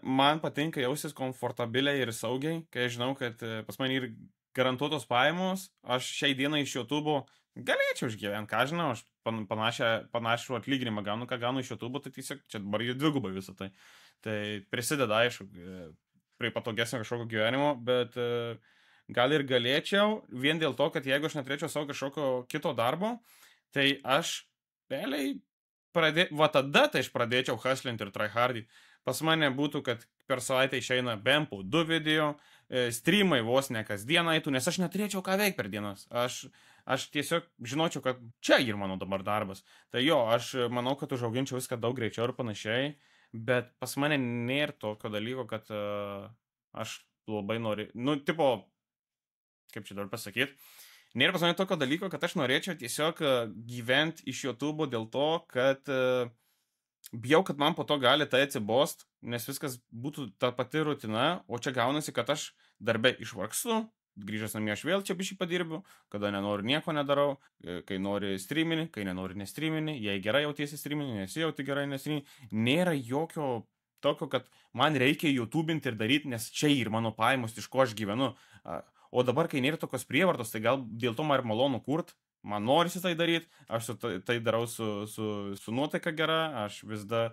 man patinka jaustis komfortabiliai ir saugiai, kai aš žinau, kad pas mane ir garantuotos pajamos, aš šiai dienai iš YouTube'o galėčiau išgyventi, ką žinau, aš panašų atlyginimą gaunu, ką gaunu iš YouTube, tai tiesiog čia dabar jau dvigubai visą tai. Tai prisideda, aišku, prie patogesnio kažkokio gyvenimo, bet gal ir galėčiau, vien dėl to, kad jeigu aš neturėčiau savo kažkokio kito darbo, tai aš realiai va tada tai aš pradėčiau hustlinti ir tryhardinti. Pas mane būtų, kad per savaitę išeina bent po 2 video, streamai vos ne kasdieną eitų, nes aš neturėčiau ką veikti per dienas. Aš tiesiog žinočiau, kad čia ir mano dabar darbas. Tai jo, aš manau, kad užauginčiau viską daug greičiau ir panašiai, bet pas mane nėra tokio dalyko, kad aš labai noriu, nu, tipo, kaip čia dar pasakyti, nėra pas mane tokio dalyko, kad aš norėčiau tiesiog gyventi iš YouTube dėl to, kad bijau, kad man po to gali tai atsibost, nes viskas būtų ta pati rutina, o čia gaunasi, kad aš darbe išvargstu, grįžęs namie aš vėl čia bišį padirbiu, kada nenoriu nieko nedarau, kai nori streamini, kai nenori nestreamini, jei gerai jautiesi streamini, nesijauti gerai nestreamini, nėra jokio tokio, kad man reikia YouTubinti ir daryti, nes čia ir mano pajamos, iš ko aš gyvenu. O dabar, kai nėra tokios prievartos, tai gal dėl to man ir malonu kurt, man norisi tai daryti, aš tai darau su nuotaika gera, aš vis dar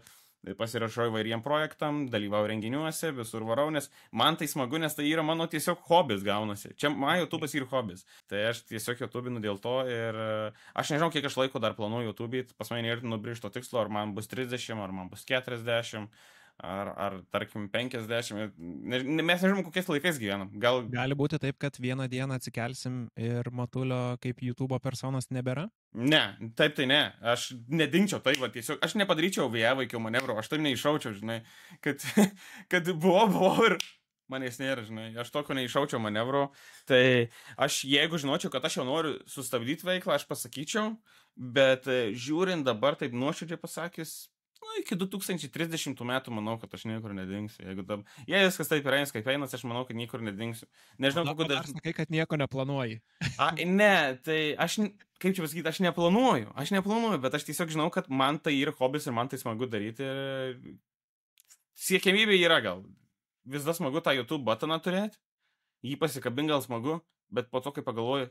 pasirašau įvairiem projektam, dalyvau renginiuose, visur varau, nes man tai smagu, nes tai yra mano tiesiog hobis gaunasi. Čia man YouTube'as yra hobis. Tai aš tiesiog YouTube'inu dėl to ir aš nežinau, kiek aš laiko dar planuoju YouTube'it, pas mane nėra nubrėžto tikslo, ar man bus 30, ar man bus 40. Ar tarkim 50, mes nežinom, kokiais laikais gyvenam. Gali būti taip, kad vieną dieną atsikelsim ir Matulio kaip YouTube personos nebėra? Ne, taip tai ne. Aš nedingčiau taip, va, tiesiog aš nepadaryčiau vėjavaikio manevro, aš taip neiššaučiau, žinai, kad buvo ir manęs nėra, žinai, aš tokio neiššaučiau manevro. Tai aš, jeigu žinočiau, kad aš jau noriu sustabdyti veiklą, aš pasakyčiau, bet žiūrint dabar taip nuoširdžiai pasakys, iki 2030 metų manau, kad aš niekur nedingsiu. Jei viskas taip yra, kaip einas, aš manau, kad niekur nedingsiu. Nežinau, kokiu dar sakai, kad nieko neplanuoji. Ne, tai aš, kaip čia pasakyti, aš neplanuoju, bet aš tiesiog žinau, kad man tai yra hobis ir man tai smagu daryti. Siekiamybė yra gal. Vis dar smagu tą YouTube buttoną turėti, jį pasikabinti gal smagu, bet po to, kai pagalvoju,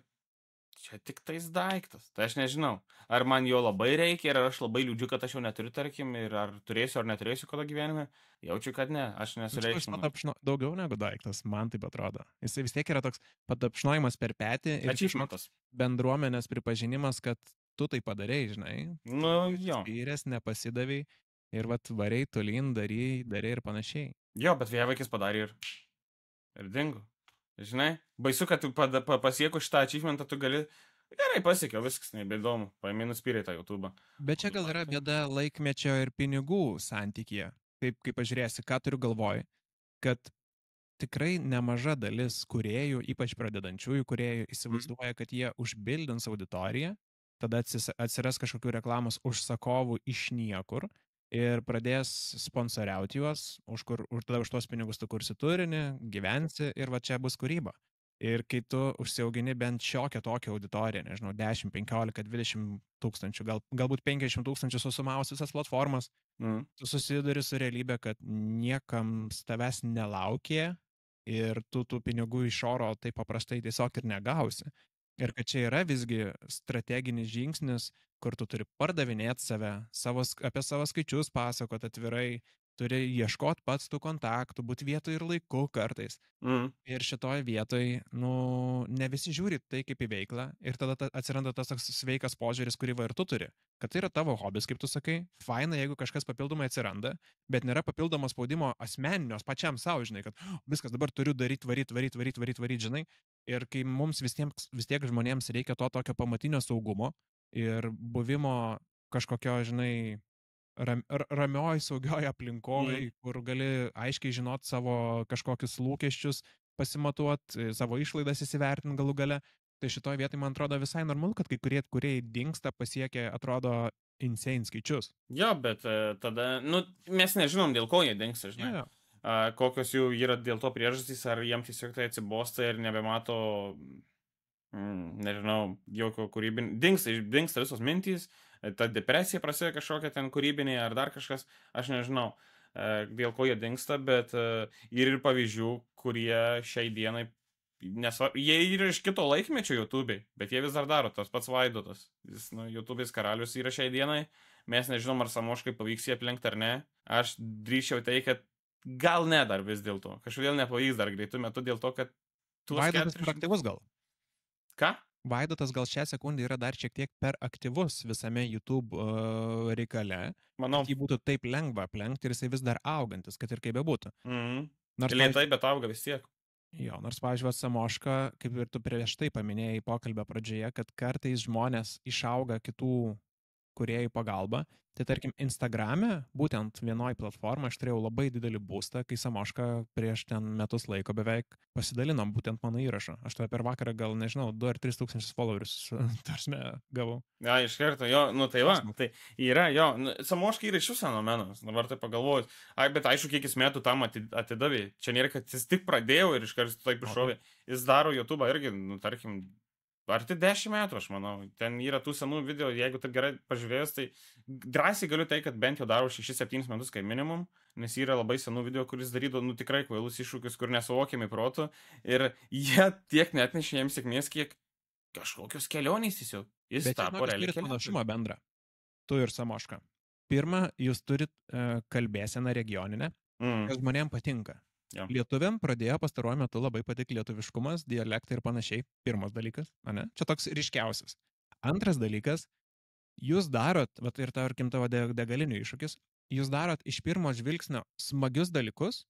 čia tik tais daiktas. Tai aš nežinau, ar man jo labai reikia, ar aš labai liūdžiu, kad aš jau neturiu, tarkim, ir ar turėsiu ar neturėsiu kada gyvenime. Jaučiu, kad ne, aš nesureikšminu. Jis daugiau negu daiktas, man taip atrodo. Jis vis tiek yra toks patapšnojimas per petį ir achievements. Bendruomenės pripažinimas, kad tu tai padarei, žinai. Nu, jo. Spyrės, nepasidavai ir vat variai tolyn, darai ir panašiai. Jo, bet vėjavaikis padarė ir dingo. Žinai, baisu, kad tu pasieku šitą achievementą, tu gali, gerai pasiekiau, viskas nebeįdomu, paėmė nuspyrė tą YouTube. Bet čia gal yra bėda laikmečio ir pinigų santykyje. Taip, kaip pažiūrėsi, ką turiu galvoj, kad tikrai nemaža dalis kūrėjų, ypač pradedančiųjų kūrėjų, įsivaizduoja, kad jie užbildins auditoriją, tada atsiras kažkokių reklamos užsakovų iš niekur ir pradės sponsoriauti juos, tada už tuos pinigus tu kursi turinį, gyvensi ir va čia bus kūryba. Ir kai tu užsiaugini bent šiokią tokią auditoriją, nežinau, 10, 15, 20 tūkstančių, galbūt 50 tūkstančių susumavus visas platformas, tu susiduri su realybė, kad niekam tavęs nelaukė ir tu tų pinigų iš oro taip paprastai tiesiog ir negausi. Ir kad čia yra visgi strateginis žingsnis, kur tu turi pardavinėti save, apie savo skaičius pasakoti atvirai, turi ieškoti pats tų kontaktų, būti vietoj ir laiku kartais. Ir šitoj vietoj, ne visi žiūri tai kaip į veiklą ir tada atsiranda tas toks sveikas požiūris, kurį va ir tu turi. Kad tai yra tavo hobis, kaip tu sakai, faina, jeigu kažkas papildomai atsiranda, bet nėra papildomo spaudimo asmeninios pačiam savo, žinai, kad viskas dabar turiu daryti, varyti, žinai. Ir kai mums vis tiek žmonėms reikia to tokio pamatinio saugumo ir buvimo kažkokio, žinai, ramioj, saugioj aplinkoj, kur gali aiškiai žinot savo kažkokius lūkesčius, pasimatuoti, savo išlaidas įsivertinti galų gale. Tai šitoje vietoje man atrodo visai normalu, kad kai kurie kūrėjai dingsta, pasiekia, atrodo, insane skaičius. Jo, bet tada, nu, mes nežinom, dėl ko jie dingsta, žinai. Jo. Kokios jų yra dėl to priežastys, ar jiems tiesiog tai atsibosta ir nebemato, nežinau, jokio kūrybinio. Dingsta visos mintys, ta depresija prasideda kažkokia ten kūrybinė ar dar kažkas, aš nežinau, dėl ko jie dingsta, bet yra ir pavyzdžių, kurie šiai dienai, jie yra iš kito laikmečio YouTube'ai, bet jie vis dar daro, tas pats Vaidotas. Jis, nu, YouTube'ais karalius yra šiai dienai, mes nežinom, ar Samoškai pavyks jį aplenkti ar ne. Aš drįsčiau tai, kad gal ne dar vis dėlto. Kažkodėl nepavyks dar greitų metų dėl to, kad Vaidotas per aktyvus gal. Ką? Vaidotas gal šią sekundę yra dar šiek tiek per aktyvus visame YouTube reikale. Manau. Jį būtų taip lengva aplenkti ir jisai vis dar augantis, kad ir kaip bebūtų. Nors lėtai, bet auga vis tiek. Jo, nors, pavyzdžiui, Samoška, kaip ir tu prieš tai paminėjai pokalbio pradžioje, kad kartais žmonės išauga kitų kūrėjų pagalba. Tai tarkim, Instagrame, būtent vienoj platformai, aš turėjau labai didelį būstą, kai Samoška prieš ten metus laiko beveik pasidalinom būtent mano įrašą. Aš tada per vakarą gal, nežinau, 2 ar 3 tūkstančius followerius, tarsi, gavau. Ja, iš karto, jo, nu tai va, tai yra, jo, Samoška yra iš jūsų fenomenas, dabar tai pagalvojus. Bet aišku, kiek jis metų tam atidavė. Čia nėra, kad jis tik pradėjo ir iš karto taip iššovė. Jis daro YouTube'ą irgi, nu, tarkim, arti 10 metų, aš manau. Ten yra tų senų video, jeigu taip gerai pažiūrėjus, tai drąsiai galiu tai, kad bent jau daro 6-7 metus kaip minimum, nes yra labai senų video, kuris darydo, nu, tikrai kvailus iššūkius, kur nesuvokiami protų. Ir jie tiek net nešė jiems sėkmės, kiek kažkokios kelionės tiesiog. Jis tapo realiai. Bet panašumą bendrą. Tu ir Samoška. Pirma, jūs turit kalbėseną regioninę, kas žmonėms patinka. Jo. Lietuviam pradėjo pastaruoju metu labai patikti lietuviškumas, dialektai ir panašiai. Pirmas dalykas, ane? Čia toks ryškiausias. Antras dalykas, jūs darot, vat ir tarkim tavo degalinių iššūkis, jūs darot iš pirmo žvilgsnio smagius dalykus,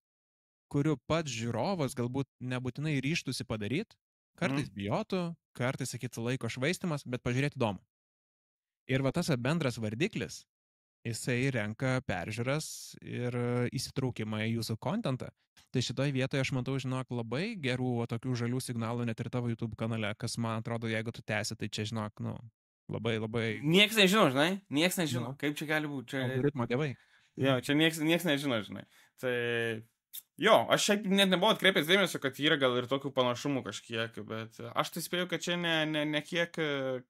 kurių pats žiūrovas galbūt nebūtinai ryštųsi padaryti, kartais bijotų, kartais sakytų laiko švaistimas, bet pažiūrėti įdomu. Ir va tas bendras vardiklis, jisai renka peržiūras ir įsitraukimą į jūsų kontentą. Tai šitoje vietoje aš matau, žinok, labai gerų tokių žalių signalų net ir tavo YouTube kanale, kas man atrodo, jeigu tu tęsi, tai čia, žinok, nu, labai. Niekas nežino, žinai, niekas nežino, kaip čia gali būti. Čia algoritmo tėvai. Jo, čia niekas nežino, žinai. Tai jo, aš šiaip net nebuvau atkreipęs dėmesio, kad yra gal ir tokių panašumų kažkiek, bet aš tai spėjau, kad čia ne kiek,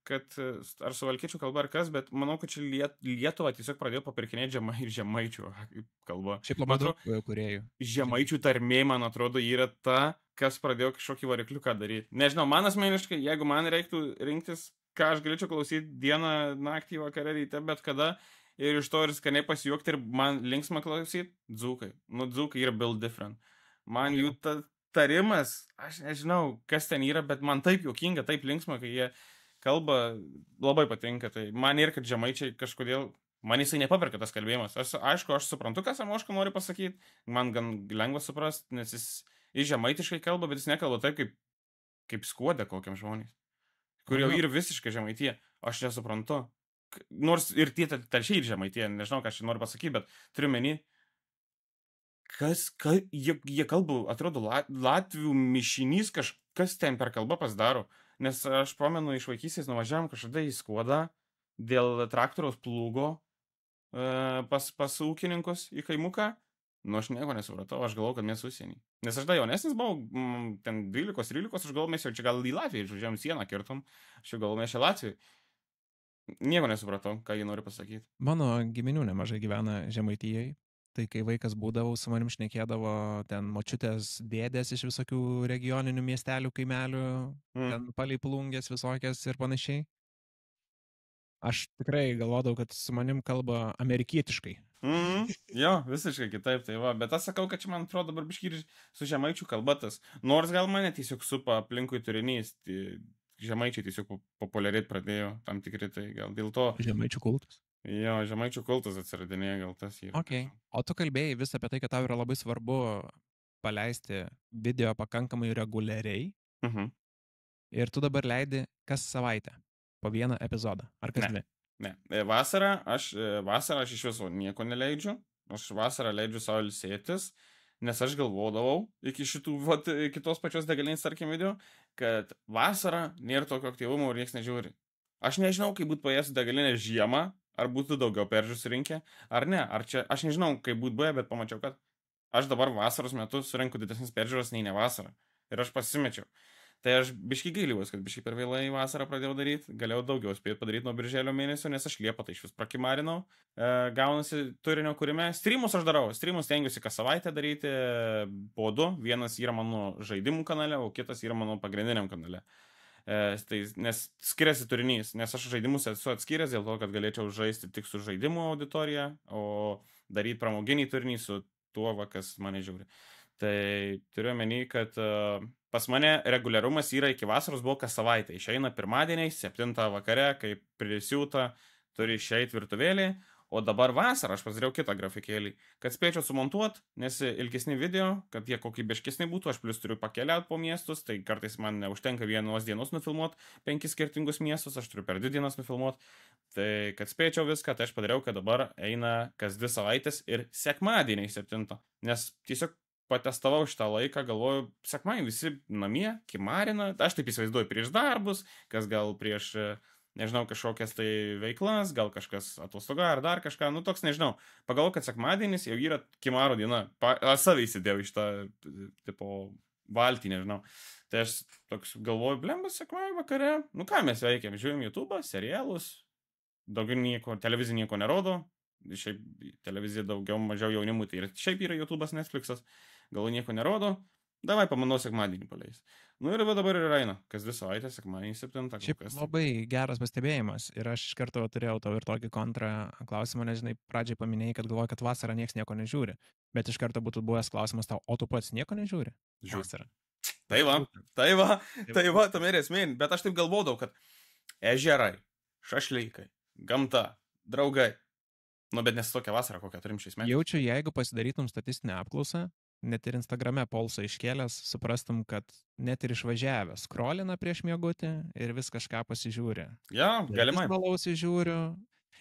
kad ar suvalkiečių kalba ar kas, bet manau, kad čia Lietuva tiesiog pradėjo papirkinėti žemaičių kalbą. Šiaip labai daug kūrėjų. Žemaičių tarmė, man atrodo, yra ta, kas pradėjo kažkokį varikliuką daryti. Nežinau, man asmeniškai, jeigu man reiktų rinktis, ką aš galėčiau klausyti dieną, naktį, vakarą, ryte, bet kada, ir iš to ir skaniai pasijuokti ir man linksma klausyti, dzūkai. Nu, dzūkai yra build different. Man jų tarimas, aš nežinau, kas ten yra, bet man taip juokinga, taip linksma, kai jie kalba, labai patinka. Tai man ir kad žemaičiai kažkodėl, man jisai nepaperka tas kalbėjimas. Aišku, aš suprantu, ką Samoška nori pasakyti, man gan lengva suprasti, nes jis žemaitiškai kalba, bet jis nekalba taip, kaip Skuode kokiam žmonės, kur jau yra visiškai Žemaitija. Aš nesuprantu. Nors ir tie telšiai ir Žemaitija, nežinau, ką aš noriu pasakyti, bet turiu menį, jie kalba, atrodo, latvių mišinys, kažkas ten per kalbą pasidaro. Nes aš pamenu, iš vaikystės nuvažiavam kažkada į Skuodą dėl traktoriaus plūgo pas ūkininkus į kaimuką. Nu, aš nieko nesupratau, aš galvojau, kad mes užsienį. Nes aš da jaunesnis buvau, ten 12-13, aš galvojau, mes jau čia gal į Latviją išvažiavam sieną kirtom, aš jau galvojau, mes čia Latvijai. Nieko nesupratau, ką jie nori pasakyti. Mano giminių nemažai gyvena Žemaitijai, tai kai vaikas būdavau, su manim šnekėdavo ten močiutės dėdės iš visokių regioninių miestelių, kaimelių, ten palei plungės visokias ir panašiai. Aš tikrai galvodavau, kad su manim kalba amerikietiškai. Jo, visiškai kitaip, tai va, bet aš sakau, kad čia man atrodo dabar biškai su žemaičių kalba tas, nors gal mane tiesiog supa aplinkui turinys, tai žemaičiai tiesiog populiarėti pradėjo tam tikri, tai gal dėl to. Žemaičių kultas. Jo, žemaičių kultas atsiradinėja, gal tas yra. Ok, o tu kalbėjai vis apie tai, kad tau yra labai svarbu paleisti video pakankamai reguliariai. Ir tu dabar leidi kas savaitę po vieną epizodą, ar kas dvi? Ne, vasarą aš iš viso nieko neleidžiu, aš vasarą leidžiu savo ilsėtis, nes aš galvodavau iki kitos pačios degalinės, tarkim, video, kad vasarą nėra tokio aktyvumo ir niekas nežiūri. Aš nežinau, kaip būtų paėjęs degalinę žiemą, ar būtų daugiau peržiūrų surinkę, ar ne. Ar čia, aš nežinau, kaip būtų buvę, bet pamačiau, kad aš dabar vasaros metu surinku didesnis peržiūros nei ne vasarą. Ir aš pasimečiau. Tai aš biškai gailiuosi, kad biškai per vėlai vasarą pradėjau daryti, galėjau daugiau spėti padaryti nuo birželio mėnesio, nes aš Liepą tai iš vis prakimarinau, gaunasi turinio kūrime. Streamus aš darau, streamus tengiuosi kas savaitę daryti po du, vienas yra mano žaidimų kanale, o kitas yra mano pagrindiniam kanale. Tai, nes skiriasi turinys, nes aš žaidimus esu atskyręs dėl to, kad galėčiau žaisti tik su žaidimų auditorija, o daryti pramoginį turinį su tuo, kas mane žiūri. Tai turiu menį, kad pas mane reguliarumas yra iki vasaros buvo kas savaitę. Išeina pirmadieniai, 7 vakare, kai prisiūta, turi išeiti virtuvėlį, o dabar vasarą aš pasidariau kitą grafikėlį, kad spėčiau sumontuoti, nes ilgesni video, kad jie kokybiškesni būtų, aš plus turiu pakeliauti po miestus, tai kartais man neužtenka vienos dienos nufilmuoti 5 skirtingus miestus, aš turiu per 2 dienas nufilmuoti, tai kad spėčiau viską, tai aš padariau, kad dabar eina kas 2 savaitės ir sekmadieniai 7, nes tiesiog patestavau šitą laiką, galvoju, sekmadienį visi namie, kimarina, aš taip įsivaizduoju prieš darbus, kas gal prieš nežinau, kažkokias tai veiklas, gal kažkas atostoga ar dar kažką, nu toks nežinau. Pagalvoju, kad sekmadienis jau yra kimaro diena, aš savai įsidėjau iš tą, tipo, valtį, nežinau. Tai aš toks galvoju, blemba, sekmadienį vakare, nu ką mes veikiam, žiūrim YouTube'ą, serialus, daugiau nieko, televizija nieko nerodo, šiaip televizija daugiau mažiau jaunimui, tai ir šiaip yra YouTube'as, Netflix'as, gal nieko nerodo. Davai, pamanau, sekmadienį paleis. Nu ir dabar ir eina, kas 2 savaitės, sekmadienį 7. Šiaip labai geras pastebėjimas ir aš iš karto turėjau tau ir tokį kontra klausimą, nes žinai, pradžiai paminėjai, kad galvoji, kad vasarą niekas nieko nežiūri, bet iš karto būtų buvęs klausimas tau, o tu pats nieko nežiūri? Vasarą. Tai va, tam ir esmė, bet aš taip galvodavau, kad ežerai, šašlykai, gamta, draugai, nu bet nes tokia vasara, kokią turim šiais metais. Jaučiu, jeigu pasidarytum statistinę apklausą, net ir Instagrame polsą iškėlęs, suprastum, kad net ir išvažiavęs skrolina prieš miegutį ir vis kažką pasižiūri. Ja, galimai. Aš malausi žiūriu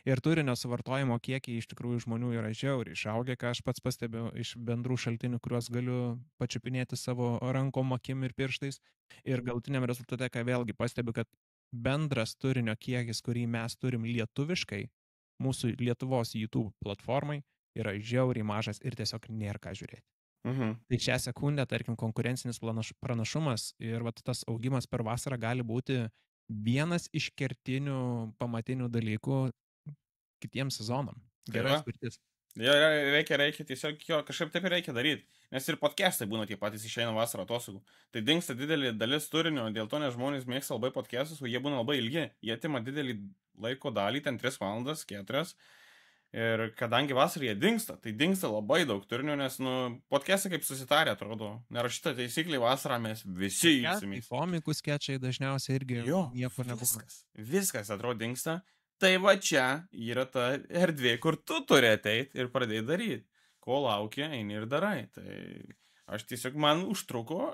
ir turinio suvartojimo kiekiai iš tikrųjų žmonių yra žiauriai išaugę, ką aš pats pastebiu iš bendrų šaltinių, kuriuos galiu pačiupinėti savo rankom, akim ir pirštais. Ir galutiniam rezultate, ką vėlgi pastebiu, kad bendras turinio kiekis, kurį mes turim lietuviškai, mūsų Lietuvos YouTube platformai, yra žiauriai mažas ir tiesiog nėra ką žiūrėti. Tai šią sekundę, tarkim, konkurencinis pranašumas ir vat, tas augimas per vasarą gali būti vienas iš kertinių pamatinių dalykų kitiems sezonam. Gerai spirtis. Jo, reikia tiesiog jo, kažkaip taip ir reikia daryti, nes ir podcastai būna tie patys išeina vasarą atostogų. Tai dingsta didelį dalis turinio, dėl to nes žmonės mėgsta labai podcastus, o jie būna labai ilgi, jie atima didelį laiko dalį, ten 3 valandas, 4. Ir kadangi vasarą jie dingsta, tai dingsta labai daug turinio, nes, nu, podcastai kaip susitarė, atrodo, nerašyta taisyklė vasarą mes visi įsimės. Komikų skečai dažniausiai irgi nieko nebūna. Viskas atrodo dingsta, tai va čia yra ta erdvė, kur tu turi ateiti ir pradėti daryti. Ko laukia, eini ir darai. Tai aš tiesiog man užtruko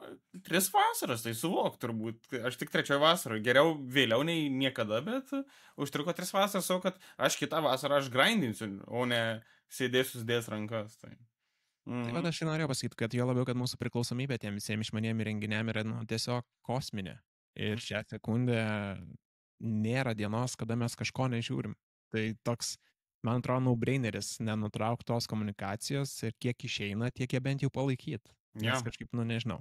3 vasaras, tai suvok turbūt, aš tik 3 vasarą, geriau vėliau nei niekada, bet užtruko 3 vasaras, o kad aš kitą vasarą aš grindinsiu, o ne sėdėsiu sudės rankas. Tai va, aš norėjau pasakyti, kad jo labiau, kad mūsų priklausomybė tiem visiems išmaniem įrenginiam yra tiesiog kosminė. Ir šią sekundę nėra dienos, kada mes kažko nežiūrim. Tai toks, man atrodo, no-braineris nenutraukti tos komunikacijos ir kiek išeina, tiek jie bent jau palaikyti. Nes kažkaip, nu nežinau.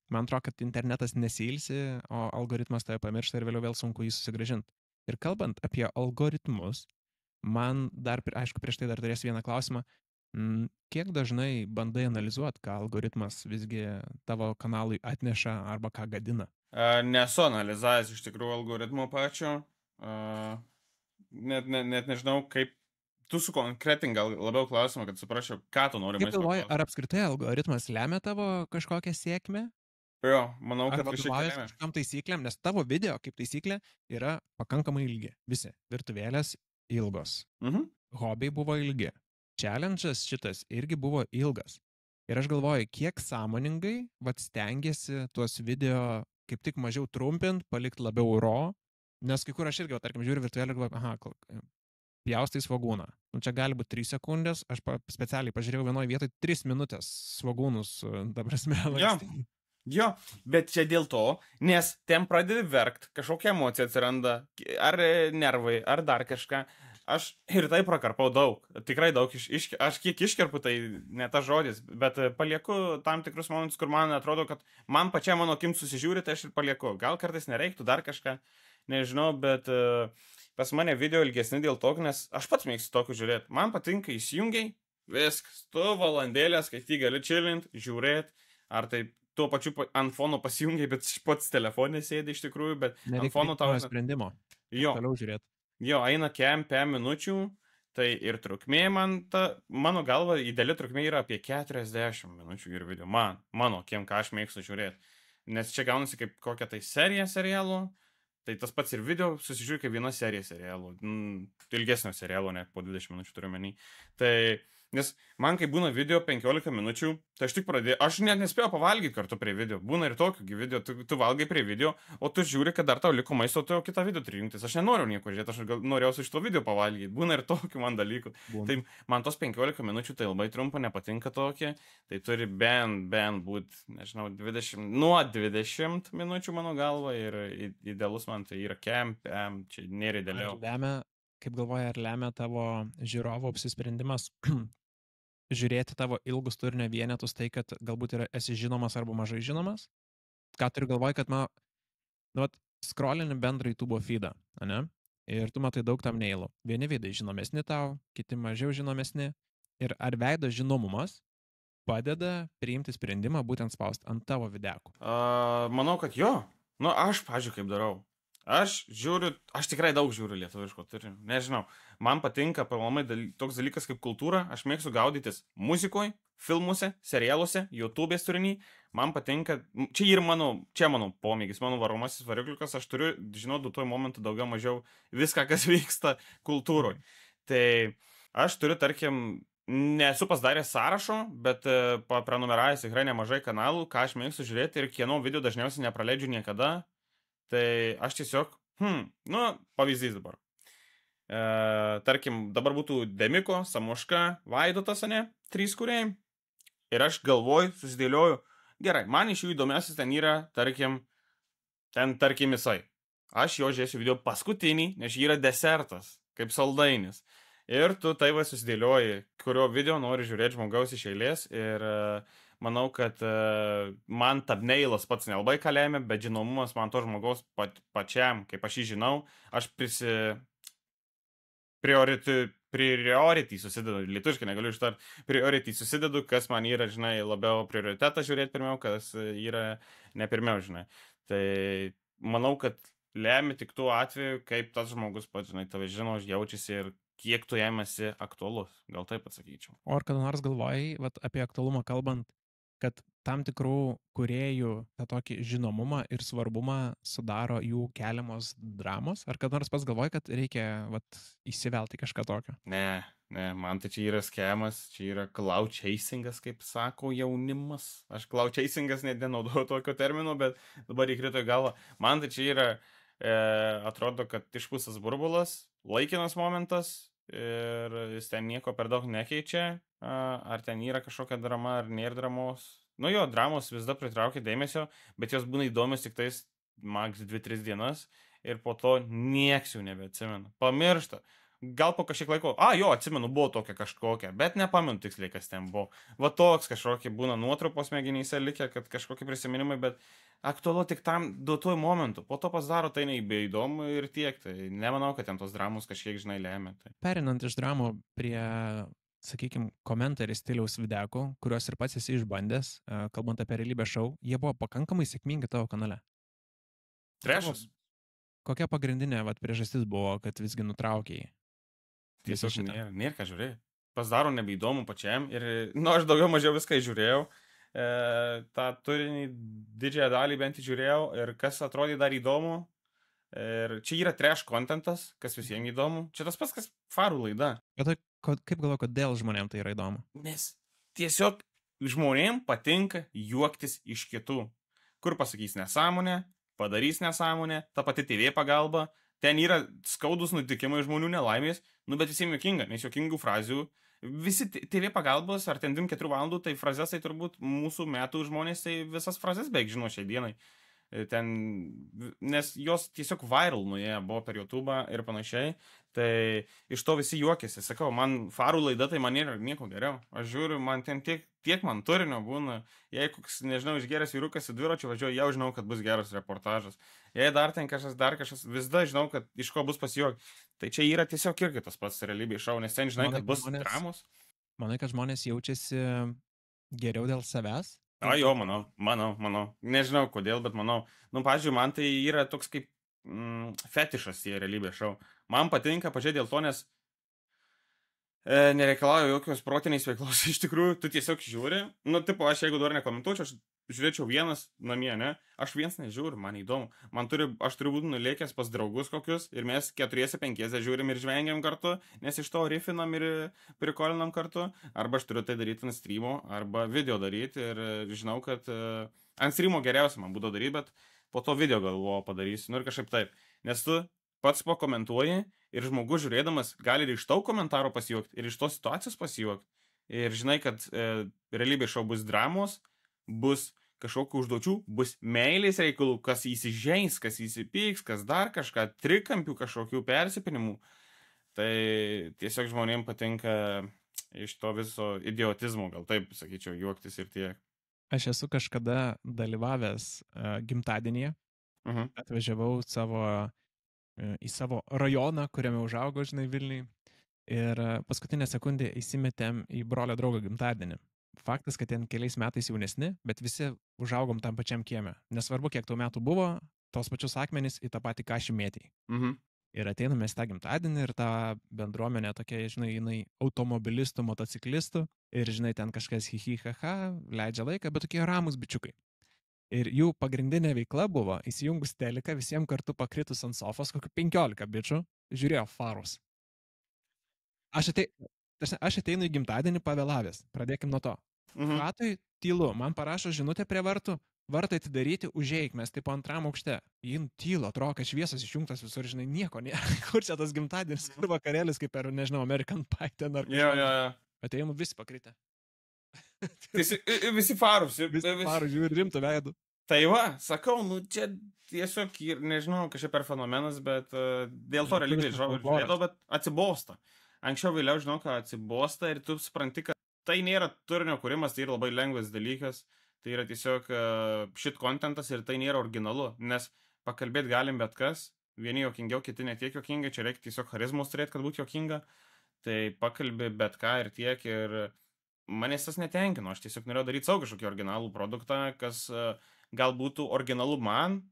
Man atrodo, kad internetas nesilsi, o algoritmas tave pamiršta ir vėliau vėl sunku jį susigrąžinti. Ir kalbant apie algoritmus, man dar, aišku, prieš tai dar turės vieną klausimą. Kiek dažnai bandai analizuoti, ką algoritmas visgi tavo kanalui atneša arba ką gadina? Nesu analizavęs iš tikrųjų algoritmo pačio. Net nežinau, kaip tu sukonkretink gal labiau klausimą, kad suprasčiau, ką tu nori. Kaip galvoji, ar apskritai algoritmas lemia tavo kažkokią sėkmę? Jo, manau, kad vadovaujas kažkam taisyklėm, nes tavo video kaip taisyklė yra pakankamai ilgi. Visi. Virtuvėlės ilgos. Hobiai buvo ilgi. Challenge'as šitas irgi buvo ilgas. Ir aš galvoju, kiek sąmoningai stengiasi tuos video kaip tik mažiau trumpint, palikti labiau raw, nes kai kur aš irgi, tarkim, žiūriu virtuvėlę ir galvoju, pjaustai svogūną. Nu, čia gali būti 3 sekundės, aš specialiai pažiūrėjau vienoje vietoje 3 minutės svogūnus, ta prasme. Jo, bet čia dėl to, nes ten pradedi verkt, kažkokia emocija atsiranda, ar nervai, ar dar kažką. aš ir tai prakarpau daug, tikrai daug, aš kiek iškerpu, tai ne tas žodis, bet palieku tam tikrus momentus, kur man atrodo, kad man pačia mano akim susižiūri, tai aš ir palieku. Gal kartais nereiktų dar kažką, nežinau, bet pas mane video ilgesni dėl to, nes aš pats mėgstu tokių žiūrėti. Man patinka įsijungiai, viskas, tu valandėlės, kai jį gali chillint, žiūrėti, ar tai tuo pačiu ant fono pasijungiai, bet pats telefonė sėdi iš tikrųjų, bet ant fono tau... sprendimo. Jo. Toliau žiūrėti. Jo, eina kem 5 minučių, tai ir trukmė mano galva, ideali trukmė yra apie 40 minučių ir video. Mano, ką aš mėgstu žiūrėti. Nes čia gaunasi kaip kokia tai serija serialų, tai tas pats ir video susižiūri kaip viena serija serialų. Ilgesnio serialo, net po 20 minučių turiu menį. Tai... Nes man, kai būna video 15 minučių, tai aš tik pradėjau, aš net nespėjau pavalgyti kartu prie video. Būna ir tokių video, tu valgai prie video, o tu žiūri, kad dar tau liko maisto, tu jau kitą video turi jungtis. Aš nenoriu nieko žiūrėti, aš norėjau iš to video pavalgyti. Būna ir tokių man dalykų. Tai man tos 15 minučių tai labai trumpa, nepatinka tokie. Tai turi bent būti, nežinau, nuo 20 minučių mano galva ir idealus man tai yra čia nėra idealiau. Kaip galvoja, ar lemia tavo žiūrovo apsisprendimas žiūrėti tavo ilgus turinio vienetus tai, kad galbūt esi žinomas arba mažai žinomas? Ką turiu galvoje, kad scrollini bendrą YouTube feedą, ne? Ir tu matai daug thumbnailų. Vieni veidai žinomesni tau, kiti mažiau žinomesni. Ir ar veido žinomumas padeda priimti sprendimą būtent spausti ant tavo videkų? Manau, kad jo. Aš, pažiūrėjau, kaip darau. Aš tikrai daug žiūriu lietuviško turinio, nežinau, man patinka toks dalykas kaip kultūra, aš mėgstu gaudytis muzikoje, filmuose, serialuose, YouTube'ės turinį, man patinka, čia mano pomėgis, mano varomasis varikliukas, aš turiu žinoti tuo momentu daugiau mažiau viską, kas vyksta kultūroje. Tai aš turiu, tarkim, nesu pasidaręs sąrašo, bet prenumeravęs tikrai nemažai kanalų, ką aš mėgstu žiūrėti ir kieno video dažniausiai nepraleidžiu niekada. Tai aš tiesiog, pavyzdys dabar. Tarkim, dabar būtų Demiko, Samoška, Vaidotas, 3 kūrėjai. Ir aš galvoju, susidėlioju, gerai, man iš jų įdomiausias ten yra, tarkim jisai. Aš jo žiūrėsiu video paskutinį, nes jį yra desertas, kaip saldainis. Ir tu tai susidėlioji, kurio video nori žiūrėti žmogaus iš eilės ir... Manau, kad man thumbnailas pats nelabai ką lemia, bet žinomumas man to žmogaus pačiam, kaip aš jį žinau, aš priority susidedu, lietuviškai negaliu ištart, priority susidedu, kas man yra, žinai, labiau prioritetą žiūrėti pirmiau, kas yra ne pirmiau, žinai. Tai manau, kad lemia tik tuo atveju, kaip tas žmogus pats, žinai, tave žino, jaučiasi ir kiek tu jam esi aktualus, gal taip atsakyčiau. O ar kada nors galvojai, apie aktualumą kalbant, kad tam tikrų kūrėjų tą tokį žinomumą ir svarbumą sudaro jų keliamos dramos? Ar kada nors pats galvoji, kad reikia įsivelti kažką tokio? Ne, man tai čia yra skemas, čia yra cloud chasingas, kaip sako jaunimas. Aš cloud chasingas net nenaudoju tokio termino, bet dabar įkrito į galvą. Man tai čia yra, atrodo, kad išpūstas burbulas, laikinas momentas ir jis ten nieko per daug nekeičia. Ar ten yra kažkokia drama, ar nėra dramos. Dramos vis dar pritraukia dėmesio, bet jos būna įdomios tik tais max 2-3 dienas ir po to nieks jau nebeatsimena. Pamiršta. Gal po kažkiek laiko, atsimenu, buvo tokia kažkokia, bet nepamenu tiksliai, kas ten buvo. Toks kažkokie būna nuotrupos smegenyse likę, kad kažkokie prisiminimai, bet aktualu tik tam duotuoju momentu. Po to pasidaro tai neįdomu ir tiek. Tai nemanau, kad ten tos dramos kažkiek, žinai, lemia. Tai. Perinant iš dramų prie, sakykime, komentarį stiliaus videkų, kuriuos ir pats esi išbandęs, kalbant apie realybės šou, jie buvo pakankamai sėkmingi tavo kanale. Trešas. Kokia pagrindinė priežastis buvo, kad visgi nutraukėjai? Tiesiog nėra ką žiūrėti. Pasidaro nebeįdomu pačiam ir, aš daugiau mažiau viską žiūrėjau. tą turinį didžiąją dalį bent žiūrėjau ir kas atrodė dar įdomu. Ir čia yra trash contentas, kas visiems įdomu. Čia tas pats, kas farų laida. Bet kaip galvoju, kodėl žmonėms tai yra įdomu? Nes tiesiog žmonėms patinka juoktis iš kitų. Kur pasakys nesąmonę, padarys nesąmonę, ta pati TV pagalba. Ten yra skaudus nutikimai žmonių nelaimės, bet visiems juokinga, nes juokingų frazių. Visi TV pagalbos, ar ten 4 valandų, tai frazes, tai turbūt mūsų metų žmonės tai visas frazes beveik žino šiai dienai. ten, nes jos tiesiog viral nuėjo, buvo per YouTube ir panašiai, tai iš to visi juokėsi. Sakau, man farų laida, tai man nėra nieko geriau. Aš žiūriu, man ten tiek man turinio būna. Jei koks, nežinau, išgeras vyrukas į dviračių važiuoju, jau žinau, kad bus geras reportažas. Jei dar ten kažkas, visada žinau, kad iš ko bus pasijuok. Tai čia yra tiesiog irgi tas pats realybėje šau, nes ten žinai, kad bus dramos. Manai, kad žmonės jaučiasi geriau dėl savęs? Jo, manau. Nežinau kodėl, bet manau. Nu, pavyzdžiui, man tai yra toks kaip fetišas tie realybės šou. Man patinka pačiai dėl to, nes nereikalauju jokios protinės veiklos. Iš tikrųjų, tu tiesiog žiūri. Nu, tipo, aš jeigu dar nekomentuočiau, aš žiūrėčiau vienas namie, ne? Aš vienas nežiūriu, man įdomu. Aš turiu būti nulėkęs pas draugus kokius ir mes 4-5 žiūrim ir žvengiam kartu, nes iš to rifinam ir prikolinam kartu. Arba aš turiu tai daryti ant streamo, arba video daryti ir žinau, kad ant streamo geriausia man būtų daryti, bet po to video galvoju padarysiu. Nu ir kažkaip taip. Nes tu pats pakomentuoji ir žmogus žiūrėdamas gali ir iš tau komentaro pasijuokti, ir iš tos situacijos pasijuokti. Ir žinai, kad realybės šou bus dramos, bus kažkokių užduočių, bus meilės reikalų, kas įsižeis, kas įsipyks, kas dar kažką, trikampių kažkokių persipinimų. Tai tiesiog žmonėms patinka iš to viso idiotizmo, gal taip sakyčiau, juoktis ir tiek. Aš esu kažkada dalyvavęs gimtadienyje, atvažiavau į savo rajoną, kuriame užaugo, žinai, Vilniui. Ir paskutinę sekundę įsimetėm į brolio draugo gimtadienį. Faktas, kad ten keliais metais jaunesni, bet visi užaugom tam pačiam kieme. Nesvarbu, kiek tau metų buvo, tos pačius akmenys į tą patį kašį mėtį. Ir ateiname į tą gimtadienį ir ta bendruomenė tokia, žinai, jinai automobilistų, motociklistų. Ir, žinai, ten kažkas hihihaha, leidžia laiką, bet tokie ramus bičiukai. Ir jų pagrindinė veikla buvo įsijungus teliką, visiems kartu pakritus ant sofos, kokių 15 bičių, žiūrėjo farus. Aš ateinu į gimtadienį pavėlavęs, pradėkim nuo to. Ratui tylu, man parašo žinutę prie vartų, vartai atidaryti, užeik, mes taip antram aukšte. Jin tylo, atrodo, kad šviesas išjungtas visur, žinai, nieko nėra. Kur čia tas gimtadienis, kur vakarėlis, kaip per, nežinau, American Pie ten ar kažkas. Jo. Atėjom visi pakritę. Visi farus. Visi farus žiūri rimtų veidų. Tai va, sakau, nu čia tiesiog, nežinau, kažkaip per fenomenas, bet dėl to realybės žiūrėdavo, bet atsibosta. Anksčiau vėliau žinau, kad atsibosta ir tu supranti, kad tai nėra turinio kūrimas, tai yra labai lengvas dalykas, tai yra tiesiog shit contentas ir tai nėra originalu, nes pakalbėti galim bet kas, vieni jokingiau, kiti netiek jokingai, čia reikia tiesiog charizmos turėti, kad būtų jokinga, tai pakalbė bet ką ir tiek ir manęs tas netenkino, aš tiesiog norėjau daryti savo kažkokį originalų produktą, kas gal būtų originalu man,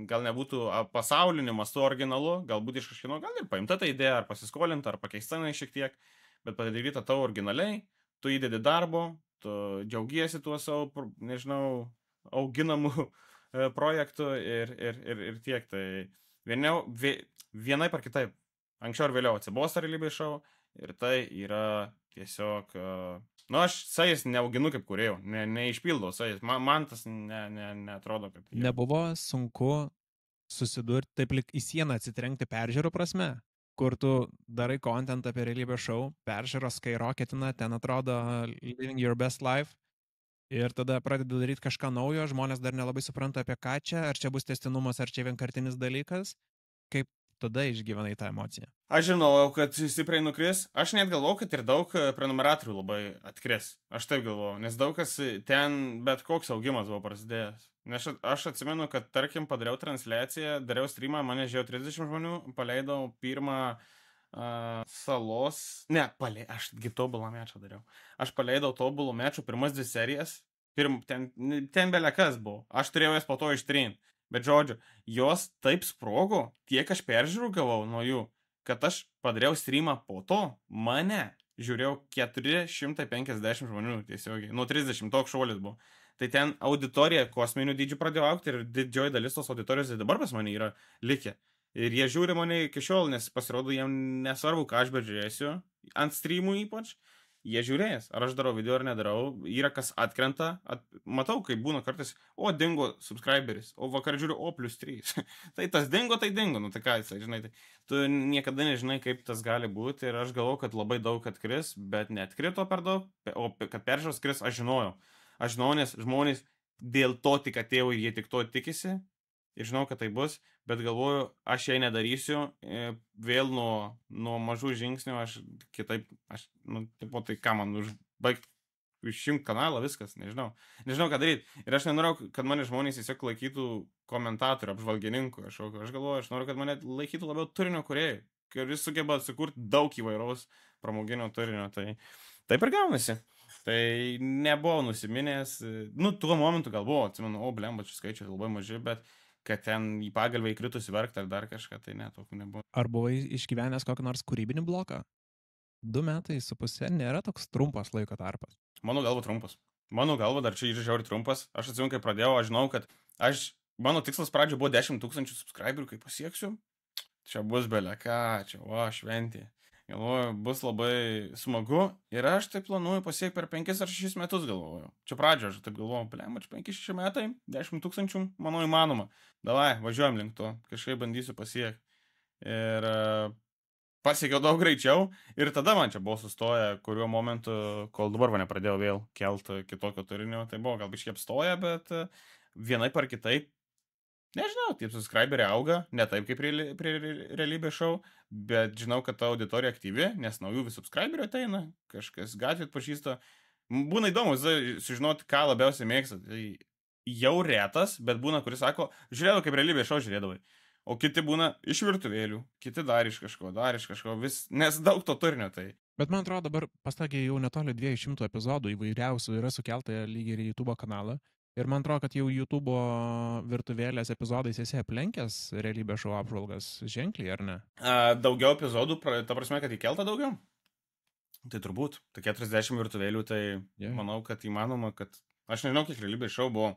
gal nebūtų pasauliniu mastu originalu, galbūt iš kažkieno, gal ir paimta ta idėja, ar pasiskolinta, ar pakeista šiek tiek, bet padaryta tavo originaliai, tu įdedi darbo, tu džiaugiesi tuo savo, nežinau, auginamų projektų ir tiek. Tai vienai par kitaip, anksčiau ar vėliau atsibosta realybės šou ir tai yra tiesiog... Nu, aš sais neauginu kaip kūrėjau, neišpildau sais. Man tas neatrodo, kad... Nebuvo sunku susidurti, taip lik į sieną atsitrenkti peržiūrų prasme, kur tu darai content apie realybės šou, peržiūros skyrocketina, ten atrodo living your best life, ir tada pradedi daryti kažką naujo, žmonės dar nelabai supranta apie ką čia, ar čia bus tęstinumas, ar čia vienkartinis dalykas, kaip tada išgyvenai tą emociją. Aš žinojau, kad stipriai nukris. Aš net galvojau, kad ir daug prenumeratorių labai atkris. Aš taip galvojau, nes daug kas ten bet koks augimas buvo prasidėjęs. Nes aš atsimenu, kad tarkim padariau transliaciją, dariau streamą, mane žiūrėjo 30 žmonių, paleidau pirmą salos... Ne, ašgi tobulą mečą dariau. Aš paleidau tobulų mečų pirmas 2 serijas. Ten belekas buvo. Aš turėjau jas po to ištrinti. Bet žodžiu, jos taip sprogo, tiek aš peržiūrų gavau nuo jų, kad aš padariau streamą po to, mane žiūrėjau 450 žmonių tiesiogiai, nuo 30 toks šuolis buvo. Tai ten auditorija kosminių dydžių pradėjo augti ir didžioji dalis tos auditorijos dabar pas mane yra likę. Ir jie žiūri mane iki šiol, nes pasirodo jiem nesvarbu, ką aš bežiūrėsiu, ant streamų ypač. Jie žiūrės, ar aš darau video ar nedarau, yra kas atkrenta, matau, kaip būna kartais, dingo subscriberis, o vakar žiūriu, +3. Tai tas dingo, nu tai ką jisai, žinai, tai tu niekada nežinai, kaip tas gali būti ir aš galvoju, kad labai daug atkris, bet netkrito per daug, o kad peržiūros kris, aš žinojau, nes žmonės dėl to tik atėjo ir jie tik to tikisi, ir žinau, kad tai bus, bet galvoju, aš jei nedarysiu, vėl nuo mažų žingsnių, aš kitaip, tipo, tai ką man užbaigti, išjungti kanalą, viskas, nežinau ką daryti. Ir aš nenorėjau, kad mane žmonės tiesiog laikytų komentatorių, apžvalgininkų, aš galvoju, aš noriu, kad mane laikytų labiau turinio kūrėjų, kuris sugeba sukurti daug įvairaus pramoginio turinio, tai taip ir gaunasi. Tai nebuvau nusiminęs, tuo momentu gal buvo, atsimenu, blemba, čia skaičiai labai maži, bet kad ten į pagalbę įkritusi verkti ar dar kažką, tai ne, tokių nebuvo. Ar buvai išgyvenęs kokį nors kūrybinį bloką? 2,5 metai nėra toks trumpas laiko tarpas. Mano galva trumpas. Mano galva dar čia yra žiauriai trumpas. Aš atsimenu, kai pradėjau, aš žinau, kad mano tikslas pradžio buvo 10 000 subscriberių, kai pasieksiu. Čia bus belia ką, čia šventė. Galvoju, bus labai smagu ir aš tai planuoju pasiekti per 5 ar 6 metus, galvoju. Čia pradžio, aš taip galvoju, blem, 5-6 metai, 10 000, manau įmanoma. Davai, važiuojam link to, kažkaip bandysiu pasiekti. Ir pasiekiau daug greičiau ir tada man čia buvo sustoję, kuriuo momentu, kol dabar mane pradėjau vėl kelti kitokio turinio, tai buvo gal biškai apstoję, bet vienaip ar kitaip, nežinau, taip subscriberiai auga, ne taip kaip prie realybės šou, bet žinau, kad ta auditorija aktyvi, nes naujų vis subscriberių ateina, kažkas gatvė atpažįsta. Būna įdomu sužinoti, ką labiausiai mėgsta. Tai jau retas, bet būna, kuris sako, žiūrėjau, kaip realybės šou žiūrėdavai. O kiti būna iš virtuvėlių, kiti dar iš kažko, nes daug to turinio tai. Bet man atrodo, dabar pasakė jau netoli 200 epizodų įvairiausių yra sukelta lygiai ir YouTube kanalą. Ir man atrodo, kad jau YouTube virtuvėlės epizodais esi aplenkęs realybės šou apžvalgas ženkliai, ar ne? Daugiau epizodų, ta prasme, kad įkelta daugiau? Tai turbūt, tai 40 virtuvėlių, tai manau, kad įmanoma, kad aš nežinau, kiek realybės šou buvo.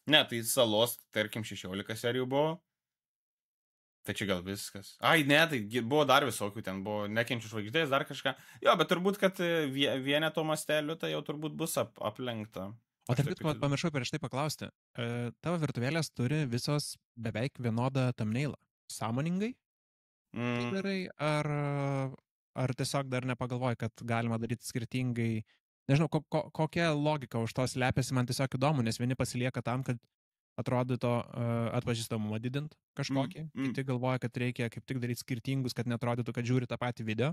Ne, tai salos, tarkim, 16 serijų buvo. Tai čia gal viskas. Ai, ne, tai buvo dar visokių, ten buvo Nekenčių žvaigždės, dar kažką. Jo, bet turbūt, kad vieneto mastelių tai jau turbūt bus aplenkta. O tarp kitko, pamiršau prieš tai paklausti. Tavo virtuvėlės turi visos beveik vienodą thumbnailą. Sąmoningai? Tai darai, ar tiesiog dar nepagalvoji, kad galima daryti skirtingai? Nežinau, kokia logika už to slepiasi, man tiesiog įdomu, nes vieni pasilieka tam, kad atrodyto atpažįstamumą didint kažkokį. Kiti galvoja, kad reikia kaip tik daryti skirtingus, kad netrodytų, kad žiūri tą patį video.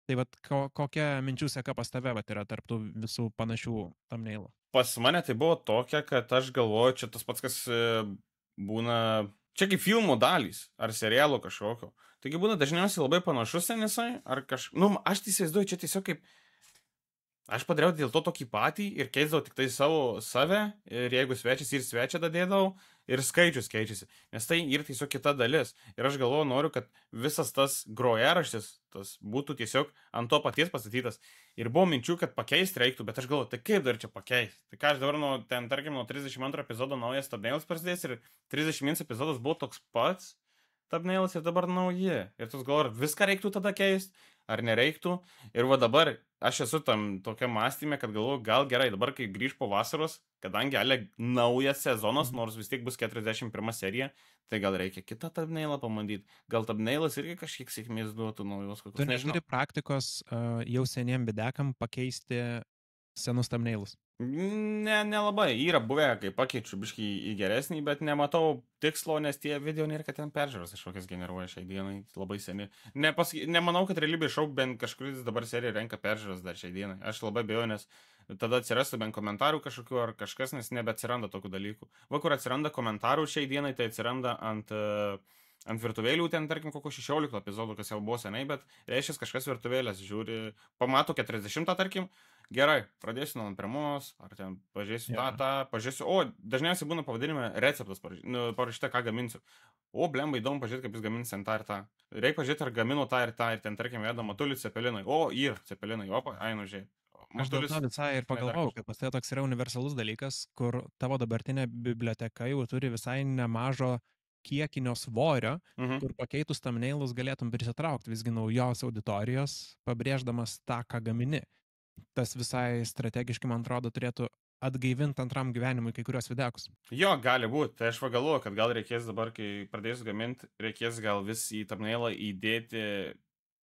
Tai vat kokia minčių seka pas tave yra tarptų visų panašių thumbnailų? Pas mane tai buvo tokia, kad aš galvoju, čia tas pats, kas būna, čia kaip filmų dalys, ar serialo kažkokio. Taigi būna dažniausiai labai panašus senisai, ar aš įsivaizduoju, čia tiesiog kaip aš padariau dėl to tokį patį ir keisdavau tik tai save ir jeigu svečias ir svečią dadėdavau ir skaičius keičiasi, nes tai ir tiesiog kita dalis. Ir aš galvoju, noriu, kad visas tas grojaraštis tas būtų tiesiog ant to paties pastatytas. Ir buvo minčių, kad pakeisti reiktų, bet aš galvoju, tai kaip dar čia pakeisti? Tai ką aš dabar tarkim, nuo 32 epizodo naujas thumbnailas prasidės ir 31 epizodas buvo toks pats thumbnailas ir dabar nauji. Ir tu galvoji, viską reiktų tada keisti, ar nereiktų. Ir va dabar aš esu tam tokia mąstymė, kad galvoju, gal gerai, dabar kai grįž po vasaros, kadangi naujas sezonas, nors vis tiek bus 41 serija, tai gal reikia kitą thumbnailą pamandyti. Gal thumbnailas irgi kažkiek sėkmės duotų naujos kokios. Tu neturi praktikos jau seniem bidekam pakeisti senus thumbnailus? Nelabai. Yra buvę, kai pakeičiu biškį į geresnį, bet nematau tikslo, nes tie video nėra, kad ten peržiūros kažkokias generuoja šiai dienai, labai seni. Nemanau, kad realybės šou bent kažkuris dabar serija renka peržiūros dar šiai dienai. Aš labai bijau, nes tada atsirastų bent komentarų kažkokių ar kažkas, nes nebeatsiranda tokių dalykų. Va, kur atsiranda komentarų šiai dienai, tai atsiranda ant virtuvėlių, ten tarkim kokio 16 epizodų, kas jau buvo seniai, bet reiškia kažkas virtuvėlės žiūri, pamato 40, tarkim, gerai, pradėsiu nuo pirmos, ar ten pažiūrėsiu pažiūrėsiu, dažniausiai būna pavadinime receptas parašyta, ką gaminsiu. Blemba, įdomu pažiūrėti, kaip jis gamins ten tą ir tą. Reikia pažiūrėti, ar gamino tą ir tą, ir ten, tarkim, veda matulį cepelinai. Cepelinai, žiūrėk. Aš dėl to visai ir pagalvojau, kad pas tai toks yra universalus dalykas, kur tavo dabartinė biblioteka jau turi visai nemažo kiekinio svorio, kur pakeitus thumbnailus galėtum prisitraukti visgi naujos auditorijos, pabrėždamas tą, ką gamini. Tas visai strategiškai, man atrodo, turėtų atgaivinti antram gyvenimui kai kurios videokus. Jo, gali būti. Tai aš pagalvoju, kad gal reikės dabar, kai pradėsiu gaminti, reikės gal vis į thumbnailą įdėti,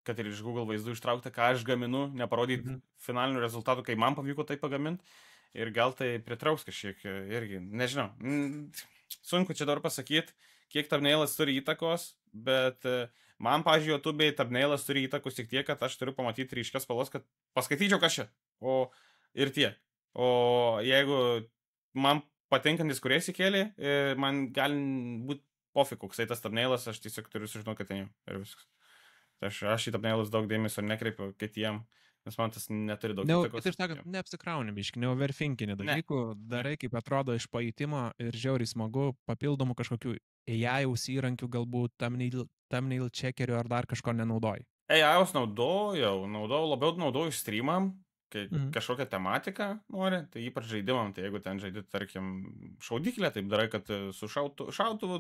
kad ir iš Google vaizdų ištraukti, ką aš gaminu, neparodyti finalinių rezultatų, kai man pavyko tai pagaminti. Ir gal tai pritrauks kažkiek irgi, nežinau. sunku čia dabar pasakyti, kiek thumbnailas turi įtakos, bet man, pavyzdžiui, YouTube'ai thumbnailas turi įtakos tik tiek, kad aš turiu pamatyti ryškias spalvas, kad paskaityčiau kas čia. O ir tiek. O jeigu man patinkantis kuriais įkėlė, man gali būti pofik, koksai tas thumbnailas, aš tiesiog turiu sužinoti, kad ten jau ir viskas. Tai aš į thumbnailus daug dėmesio nekreipiu kitiem, nes man tas neturi daug įtakos. Kitaip sakant, neapsikrauni biški, neoverfinkini dalykų, darai kaip atrodo iš pajutimo ir žiauriai smagu, papildomų kažkokių AI-aus įrankių, galbūt thumbnail checkerių ar dar kažko nenaudoji. AI-aus labiau naudoju streamam, kai kažkokią tematiką nori, tai ypač žaidimam, tai jeigu ten žaidži, tarkim, šaudyklę, taip darai, kad su šautuvu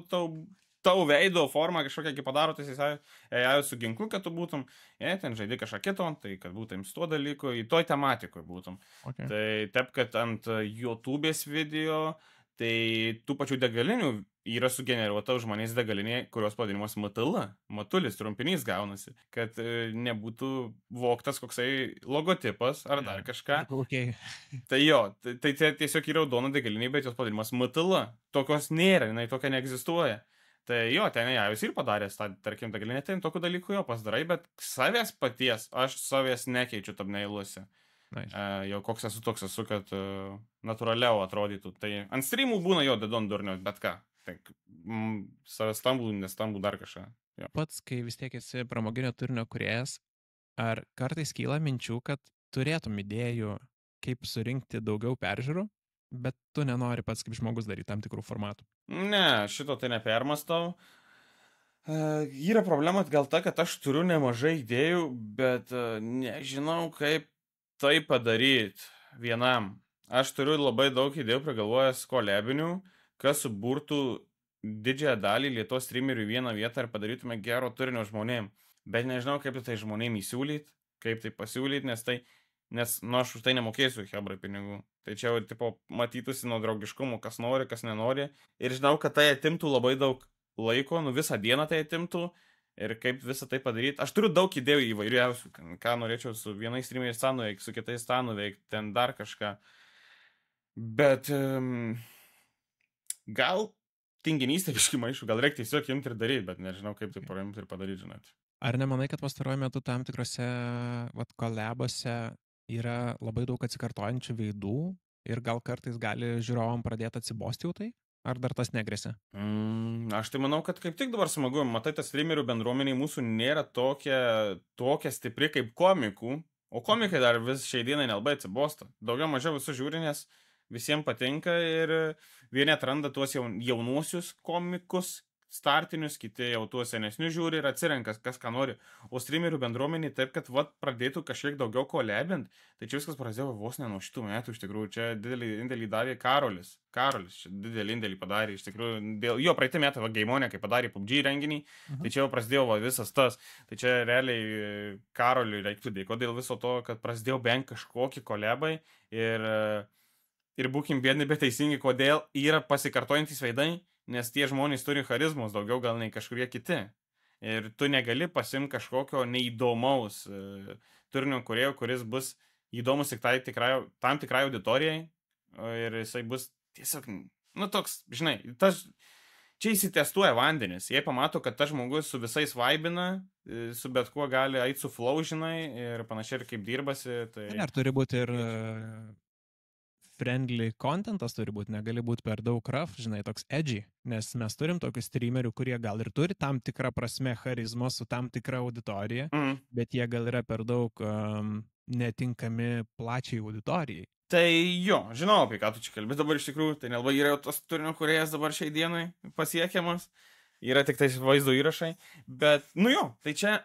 tau veido formą kažkokią kaip padaro, tai jis AI su ginklu, kad tu būtum, jei ten žaidži kažką kito, tai kad būtum su tuo dalyku, į toj tematikoje būtum. Okay. Tai taip, kad ant YouTube'ės video, tai tų pačių degalinių yra sugeneruota žmonės degalinė, kurios pavadinimas matulis, trumpinys gaunasi, kad nebūtų vogtas koksai logotipas ar dar kažką. Okay. Tai jo, tai tiesiog yra raudona degalinė, bet jos pavadinimas matula. Tokios nėra, jinai tokia neegzistuoja. Tai jo, ten jūs ir padaręs, tarkim, degalinė, tai tokių dalykų jo pasidarai, bet savęs paties, aš savęs nekeičiu thumbnailuose. Nice. Jau koks esu toks esu, kad natūraliau atrodytų. Tai ant streamų būna jo dedon durnios, bet ką. Tai savęs stambų, nestambų dar kažką. Jo. Pats, kai vis tiek esi pramoginio turinio kūrėjas, ar kartais kyla minčių, kad turėtum idėjų, kaip surinkti daugiau peržiūrų, bet tu nenori pats kaip žmogus daryti tam tikrų formatų? Ne, šito tai nepermastau. Yra problema gal ta, kad aš turiu nemažai idėjų, bet nežinau, kaip tai padaryti vienam. Aš turiu labai daug idėjų prigalvojęs kolebinių, kas suburtų didžiąją dalį Lietuvos streamerių į vieną vietą ir padarytume gero turinio žmonėm. Bet nežinau, kaip tai žmonėm įsiūlyti, kaip tai pasiūlyti, nes aš už tai nemokėsiu hebrai pinigų. Tai čia jau, tipo, matytųsi nuo draugiškumo, kas nori, kas nenori. Ir žinau, kad tai atimtų labai daug laiko, visą dieną tai atimtų. Ir kaip visą tai padaryti. Aš turiu daug idėjų įvairiausių, ką norėčiau su vienais streameriais tą nuveikti, su kitais tą nuveikti, ten dar kažką. Bet gal tinginystė biškai maišų, gal reikia tiesiog imti ir daryti, bet nežinau, kaip tai paimti ir padaryti, žinot. Ar nemanai, kad pastaruoju metu tam tikrose kolebose yra labai daug atsikartojančių veidų ir gal kartais gali žiūrovam pradėti atsibosti jau tai? Ar dar tas negrėsia? Aš tai manau, kad kaip tik dabar smagu. Matai, tas streamerių bendruomeniai mūsų nėra tokia stipri kaip komikų, o komikai dar vis šiai dienai nelabai atsibosta. Daugiau mažiau visų žiūri, nes visiems patinka ir vieni atranda tuos jaunuosius komikus, startinius, kiti jau tuos senesnius žiūri ir atsirenka, kas ką nori. O streamerių bendruomeniai taip, kad pradėtų kažkiek daugiau kolebint, tai čia viskas prasidėjo vos ne nuo šitų metų, iš tikrųjų. Čia didelį indėlį davė Karolis. Karolis čia didelį indėlį padarė, iš tikrųjų. Jo praeitį metą Geimonė, kai padarė PUBG renginį, tai čia jau prasidėjo visas tas. Tai čia realiai Karoliui reiktų dėkoti dėl viso to, kad prasidėjo bent kažkokie kolebai ir būkim biedni, bet teisingi, kodėl yra pasikartojantys veidai. Nes tie žmonės turi charizmos daugiau gal nei kažkurie kiti. Ir tu negali pasimti kažkokio neįdomaus turinio kūrėjo, kuris bus įdomus tik tam tikrai auditorijai. Ir jisai bus tiesiog, toks, žinai, čia įsitestuoja vandenis. Jie pamato, kad tas žmogus su visais vaibina, su bet kuo gali eiti su flow, žinai, ir panašiai ir kaip dirbasi. Tai... Ar turi būti ir... friendly contentas turi būti, negali būti per daug rough, žinai, toks edgy, nes mes turim tokių streamerių, kurie gal ir turi tam tikrą prasme charizmos su tam tikra auditorija, bet jie gal yra per daug netinkami plačiai auditorijai. Tai jo, žinau, apie ką tu čia kalbi dabar iš tikrųjų, tai nelabai yra jau tas turinio kūrėjas dabar šiai dienai pasiekiamas, yra tik tais vaizdo įrašai, bet, tai čia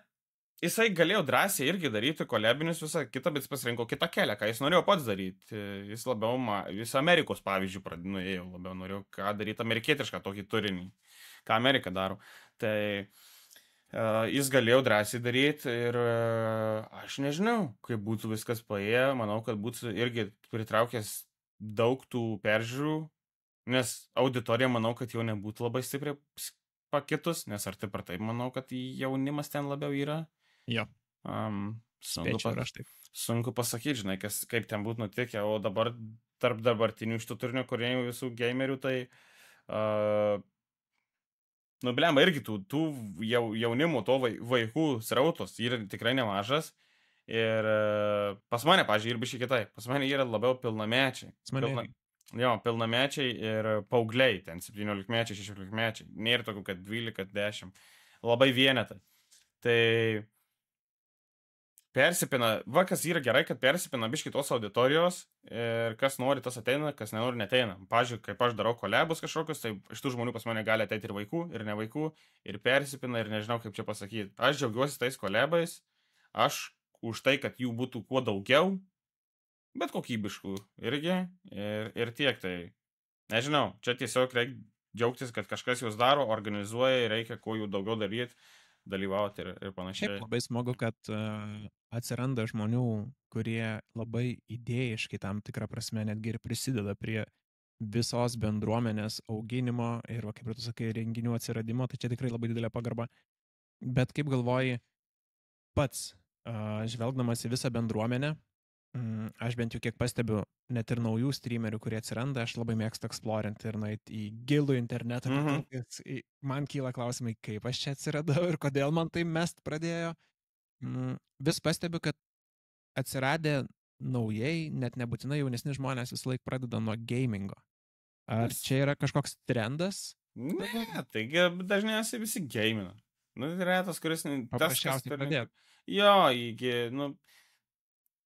jisai galėjo drąsiai irgi daryti kolebinius visą kitą, bet jis pasirinko kitą kelią, ką jis norėjo pats daryti. Jis Amerikos pavyzdžių nuėjo, labiau norėjo ką daryti amerikietišką tokį turinį, ką Amerika daro. Tai jis galėjo drąsiai daryti ir aš nežinau, kaip būtų viskas paėję, manau, kad būtų irgi pritraukęs daug tų peržiūrų, nes auditorija, manau, kad jau nebūtų labai stipriai pakitus, nes ar taip ar taip, manau, kad jaunimas ten labiau yra. Jo. Sunku pasakyti, žinai, kaip ten būtų nutikę, o dabar tarp dabartinių šitų turinio kūrėjų visų gamerių, tai Nu, blemba, irgi tų jaunimų, to vaikų srautos yra tikrai nemažas. Ir pas mane, pažiūrėjau, ir biškai kitaip. Pas mane yra labiau pilnamečiai. Pilnamečiai ir paaugliai, ten 17-mečiai, 16-mečiai. Nėra tokių, kad 12, 10. Labai vienetai. Tai persipina, kas yra gerai, kad persipina biškai tos auditorijos ir kas nori, tas ateina, kas nenori, neteina. Pavyzdžiui, kaip aš darau kolebus kažkokius, tai iš tų žmonių pas mane gali ateiti ir vaikų, ir ne vaikų, ir persipina, ir nežinau, kaip čia pasakyti. Aš džiaugiuosi tais kolebais, aš už tai, kad jų būtų kuo daugiau, bet kokybiškų irgi, ir tiek tai. Nežinau, čia tiesiog reikia džiaugtis, kad kažkas juos daro, organizuoja, reikia kuo jų daugiau daryti, dalyvauti ir panašiai. Šiaip labai smagu, kad atsiranda žmonių, kurie labai idėjiškai tam tikrą prasme netgi ir prisideda prie visos bendruomenės auginimo ir, kaip ir tu sakai, renginių atsiradimo, tai čia tikrai labai didelė pagarba. Bet kaip galvoji, pats žvelgdamas į visą bendruomenę, aš bent jau kiek pastebiu, net ir naujų streamerių, kurie atsiranda, aš labai mėgstu eksplorinti ir nueiti į gilų internetą. Man kyla klausimai, kaip aš čia atsiradau ir kodėl man tai mest pradėjo. Vis pastebiu, kad atsiradę naujai, net nebūtinai jaunesni žmonės visą laiką pradeda nuo gamingo. Ar čia yra kažkoks trendas? Ne, taigi dažniausiai visi gamina. Nu, retas, kuris... Paprasčiausiai pradėt. Jo,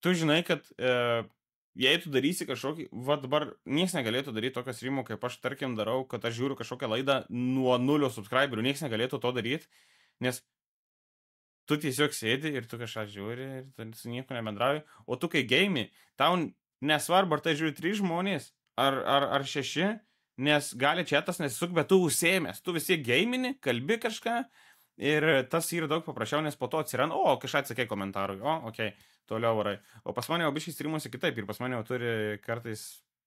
tu žinai, kad jei tu darysi kažkokį, dabar nieks negalėtų daryti tokio streamo, kaip aš, tarkim, darau, kad aš žiūriu kažkokią laidą nuo 0 subscriberių, nieks negalėtų to daryti, nes tu tiesiog sėdi ir tu kažką žiūri ir tu su nieko nebendrauji, o tu kai game, tau nesvarbu, ar tai žiūri 3 žmonės, ar 6, nes gali čia tas nesisuk, bet tu užsėmės, tu visi gamini, kalbi kažką ir tas yra daug paprasčiau, nes po to atsiranda, kažką atsakė komentarui, okei, toliau varai. O pas mane jau biškai streamuose kitaip ir pas mane jau turi kartais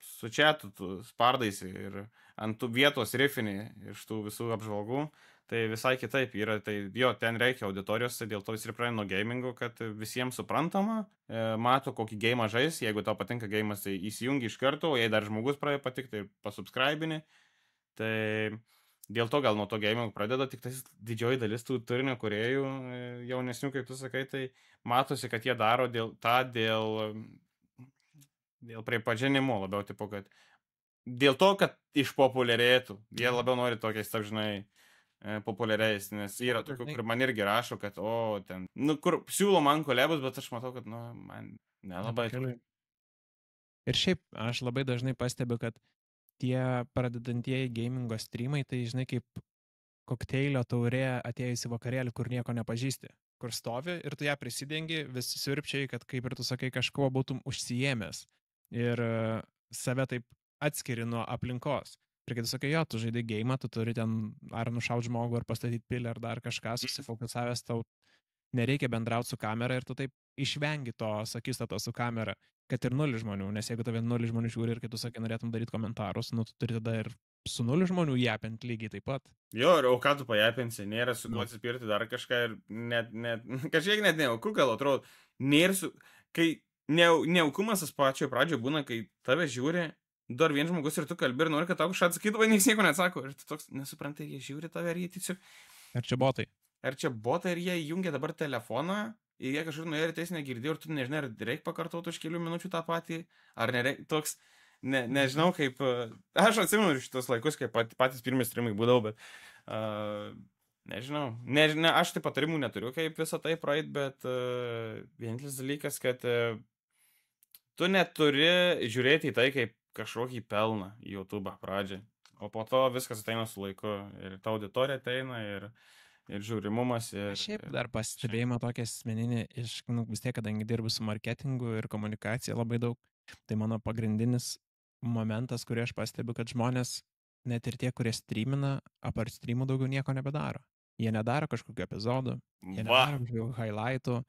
su chatu, tu spardaisi ir ant tų vietos rifinį iš tų visų apžvalgų. Tai visai kitaip yra, tai jo, ten reikia auditorijos, dėl to visi ir pradeda nuo gamingo, kad visiems suprantama, mato kokį game'ą žais, jeigu tau patinka game'as, tai įsijungi iš karto, o jei dar žmogus pradeda patikti, tai pasubscribini. Tai dėl to gal nuo to gamingo pradeda, tik tas didžioji dalis tų turinio kūrėjų jaunesnių, kaip tu sakai, tai matosi, kad jie daro dėl pripažinimo labiau, tipo, kad dėl to, kad išpopuliarėtų, jie labiau nori tokiais, taip žinai, populiariais, nes yra tokių, kur man irgi rašo, kad, ten, kur siūlo man kolebus, bet aš matau, kad, man nelabai. Ir šiaip, aš labai dažnai pastebiu, kad tie pradedantieji gamingo streamai, tai, žinai, kaip kokteilio taurė atėjus į vakarėlį, kur nieko nepažįsti, kur stovi ir tu ją prisidengi, vis siurbčiai, kad, kaip ir tu sakai, kažkuo būtum užsijėmęs ir save taip atskiri nuo aplinkos. Ir kai tu sakai, tu žaidai game, tu turi ten ar nušauti žmogų, ar pastatyti pilį, ar dar kažką, susifokusavęs, tau nereikia bendrauti su kamera ir tu taip išvengi to akistato su kamera, kad ir 0 žmonių, nes jeigu tave 0 žmonių žiūri ir kai tu sakai, norėtum daryti komentarus, tu turi tada ir su 0 žmonių japint lygiai taip pat. Jo, o ką tu pajapinsi, nėra su kuo atsipirti dar kažką ir kažkiek net neauku, gal atrodo, nėra su, kai neaukumas tas pačioje pradžioje būna, kai tave žiūri dar vien žmogus ir tu kalbi ir nori, kad tau kažką atsakytų, bet nieks nieko neatsako. Ir tu toks nesuprantai, jie žiūri tave ir jie tiesiog... Ar čia botai? Ir jie įjungia dabar telefoną ir jie kažkur nuėjo ir teis negirdėjo ir tu nežinai, ar reikia pakartoti už kelių minučių tą patį, ar nereikia toks... Nežinau, kaip... Aš atsimenu šitos laikus, kai patys pirmi streamai būdavo, bet... Nežinau. Aš tai patarimų neturiu, kaip visą tai praeit, bet vienintelis dalykas, kad tu neturi žiūrėti į tai, kaip kažkokį pelną į YouTube pradžią, o po to viskas ateina su laiku ir ta auditorija ateina ir žiūrimumas. Šiaip dar pastebėjimą tokia asmeninė, vis tiek, kadangi dirbu su marketingu ir komunikacija labai daug, tai mano pagrindinis momentas, kurį aš pastebiu, kad žmonės, net ir tie, kurie streamina, apart streamų daugiau nieko nebedaro. Jie nedaro kažkokių epizodų, jie nedaro kažkokių highlightų,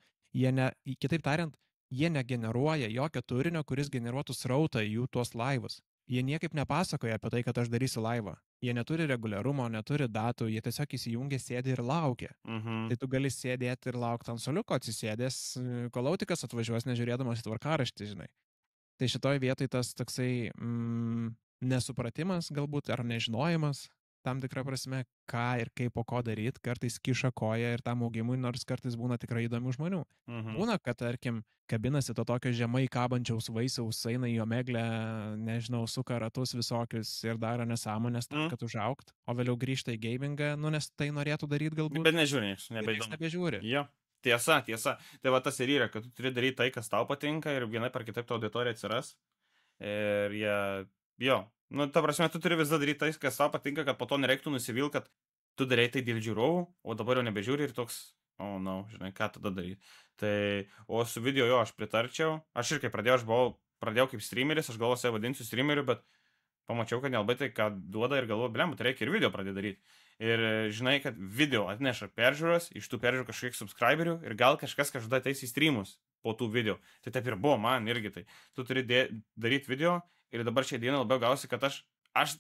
kitaip tariant, jie negeneruoja jokio turinio, kuris generuotų srautą į jų tuos laivus. Jie niekaip nepasakoja apie tai, kad aš darysiu laivą. Jie neturi reguliarumo, neturi datų, jie tiesiog įsijungia, sėdi ir laukia. Tai tu gali sėdėti ir laukti ant soliuko, atsisėdęs, kol autikas atvažiuos, nežiūrėdamas į tvarkaraštį, žinai. Tai šitoj vietoj tas toksai nesupratimas galbūt ar nežinojimas tam tikrą prasme, ką ir kaip po ko daryti, kartais kiša koją ir tam augimui, nors kartais būna tikrai įdomių žmonių. Būna, kad, tarkim, kabinasi to tokio žemai kabančiaus vaisiaus, eina į omeglę, nežinau, suka ratus visokius ir daro nesąmonės tam, kad užaugt, o vėliau grįžta į gamingą, nu nes tai norėtų daryti galbūt. Bet nežiūri, nebežiūri. Jo. Tiesa. Tai va tas ir yra, kad tu turi daryti tai, kas tau patinka ir vienaip ar kitaip to auditorija atsiras. Ir jie, jo, nu, ta prasme, tu turi visada daryti tai, kas tau patinka, kad po to nereiktų nusivilti, kad tu darai tai dėl žiūrovų, o dabar jau nebežiūri ir toks, žinai, ką tada daryti. Tai, o su video jo aš pritarčiau. Aš ir kai pradėjau kaip streameris, aš galvoju, save vadinsiu streameriu, bet pamačiau, kad nelabai tai, ką duoda ir galvoju, blem, tai reikia ir video pradėti daryti. Ir žinai, kad video atneša peržiūros, iš tų peržiūrų kažkiek subscriberių ir gal kažkas kažkada ateis į streamus po tų video. Tai taip ir buvo man irgi tai. Tu turi daryti video ir dabar šią dieną labiau gausi, kad aš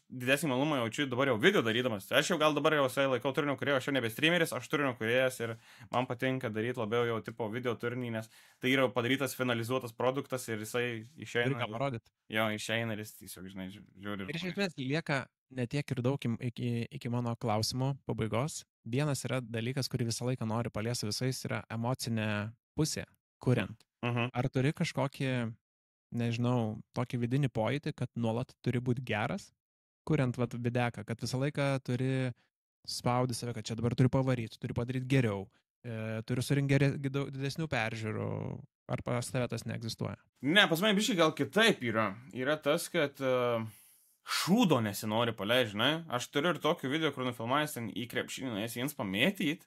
didesnį malumą jaučiu dabar jau video darydamas. Tai aš jau gal dabar jau laikau turinio kūrėjo, aš jau nebe streameris, aš turinio kūrėjas ir man patinka daryti labiau jau tipo video turinį, nes tai yra padarytas finalizuotas produktas ir jisai išeina. Reikia parodyti. Jo, išeina ir jis tiesiog, žinai, žiūri. Ir iš esmės lieka netiek ir daug iki mano klausimo pabaigos. Vienas yra dalykas, kurį visą laiką noriu paliesti visais, yra emocinė pusė, kuriant. Ar turi kažkokį, nežinau, tokį vidinį pojūtį, kad nuolat turi būti geras, kuriant videką, kad visą laiką turi spaudyti save, kad čia dabar turi pavaryti, turi padaryti geriau, turi surinkti didesnių peržiūrų, ar pas tave tas neegzistuoja? Ne, pas mane biškai gal kitaip yra. Yra tas, kad šūdo nesinori paleisti, žinai. Aš turiu ir tokių video, kur nufilmavęs ten į krepšinį, nuėjęs jiems pametyti,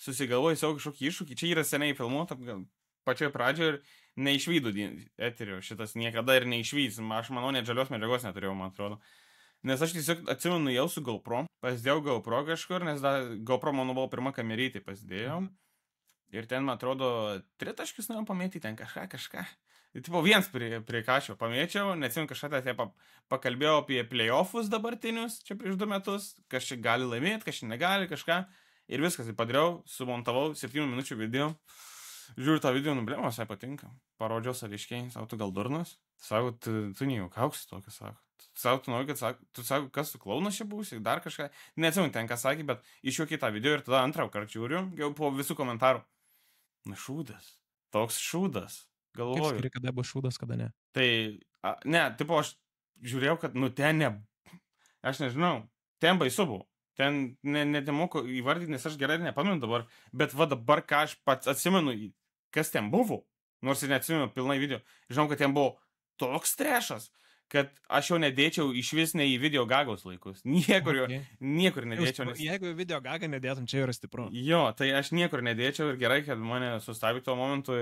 susigalvoju savo kažkokį iššūkį. Čia yra seniai filmuota, gal pačioje pradžioje ir neišvydų eterio šitas niekada ir neišvys. Aš manau, net žalios medžiagos neturėjau, man atrodo. Nes aš tiesiog atsimenu jau su GoPro, pasidėjau GoPro kažkur, nes GoPro mano buvo pirma kamerytė, pasidėjau. Ir ten, man atrodo, tritaškius nuėjom pamėtyti, ten kažką. Ir tipo viens prie kažko pamėčiau, neatsimenu kažką, tai pakalbėjau apie playoffus dabartinius, čia prieš 2 metus, kas čia gali laimėti, kas čia negali, kažką. Ir viskas, tai padariau, sumontavau 7 minučių video. Žiūriu tą video, nublėmą, visai patinka. Parodžiau saviškiai, sako, tu gal durnas? Sako, tu nejuokauksi tokį, sako. Sako, tu nori, kad tu sako, kas tu klaunas čia būsi, dar kažką. Neatsimenu ten, ką sakė, bet išjuokiai tą video ir tada antrą kartą žiūriu, jau po visų komentarų. Na, šūdas. Toks šūdas. Galvoju. Kaip skiri, kada bus šūdas, kada ne? Tai, ne, tipo, aš žiūrėjau, kad, nu, ten ne... Aš nežinau, ten baisu buvo. Ten nemoku įvardyti, nes aš gerai nepamenu dabar. Bet va dabar, ką aš pats atsimenu, kas ten buvo, nors ir neatsimenu pilnai video, žinau, kad ten buvo toks trešas, kad aš jau nedėčiau iš vis ne į video gagos laikus. Niekur nedėčiau. Nes... Jeigu video gagą nedėtum, čia yra stipru. Jo, tai aš niekur nedėčiau ir gerai, kad mane sustabė tuo momentu.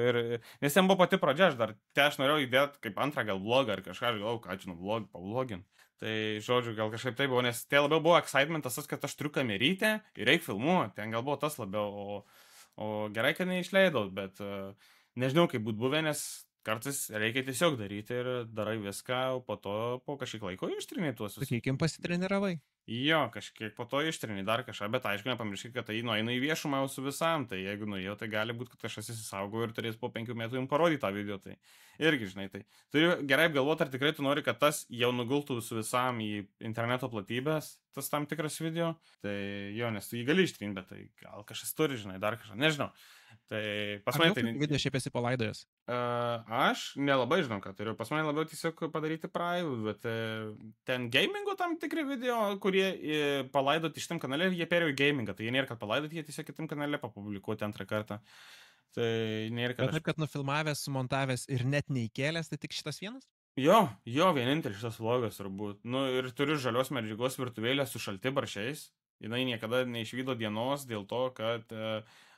Nes ten buvo pati pradžia, aš norėjau įdėti kaip antrą gal vlogą ar kažką, aš galvojau, ką čia pavlogint. Tai, žodžiu, gal kažkaip tai buvo, nes tai labiau buvo excitementas tas, kad aš turiu kamerytę ir reikia filmuoti, ten gal buvo tas labiau, o gerai, kad neišleidau, bet nežinau, kaip būtų buvę, nes kartais reikia tiesiog daryti ir darai viską, o po to po kažkiek laiko ištrini tuos visus. Sakykim, pasitreniravai. Jo, kažkiek po to ištrini dar kažką, bet aišku, nepamirškit, kad tai nueina į viešumą jau su visam, tai jeigu nuėjau, tai gali būti, kad kažkas įsisaugo ir turės po 5 metų jums parodyti tą video, tai irgi, žinai, tai turiu gerai apgalvoti, ar tikrai tu nori, kad tas jau nugultų su visam į interneto platybės, tas tam tikras video, tai jo, nes tu jį gali ištrinti, bet tai gal kažkas turi, žinai, dar kažką, nežinau. Tai pas mane tai... video šiaip esi palaidojęs? Aš nelabai žinau, ką turiu. Pas mane labiau tiesiog padaryti private, bet ten gamingo tam tikri video, kurie palaidoti šitam kanale, jie perėjo į gamingą. Tai jie nėra, kad palaidoti, jie tiesiog kitam kanale papublikuoti antrą kartą. Tai nėra, kad... Bet taip, kad nufilmavęs, sumontavęs ir net neįkėlęs, tai tik šitas vienas? Jo, vienintelis šitas vlogas turbūt. Nu, ir turiu žalios medžiagos virtuvėlę su šaltibaršiais. Jinai niekada neišvydo dienos dėl to, kad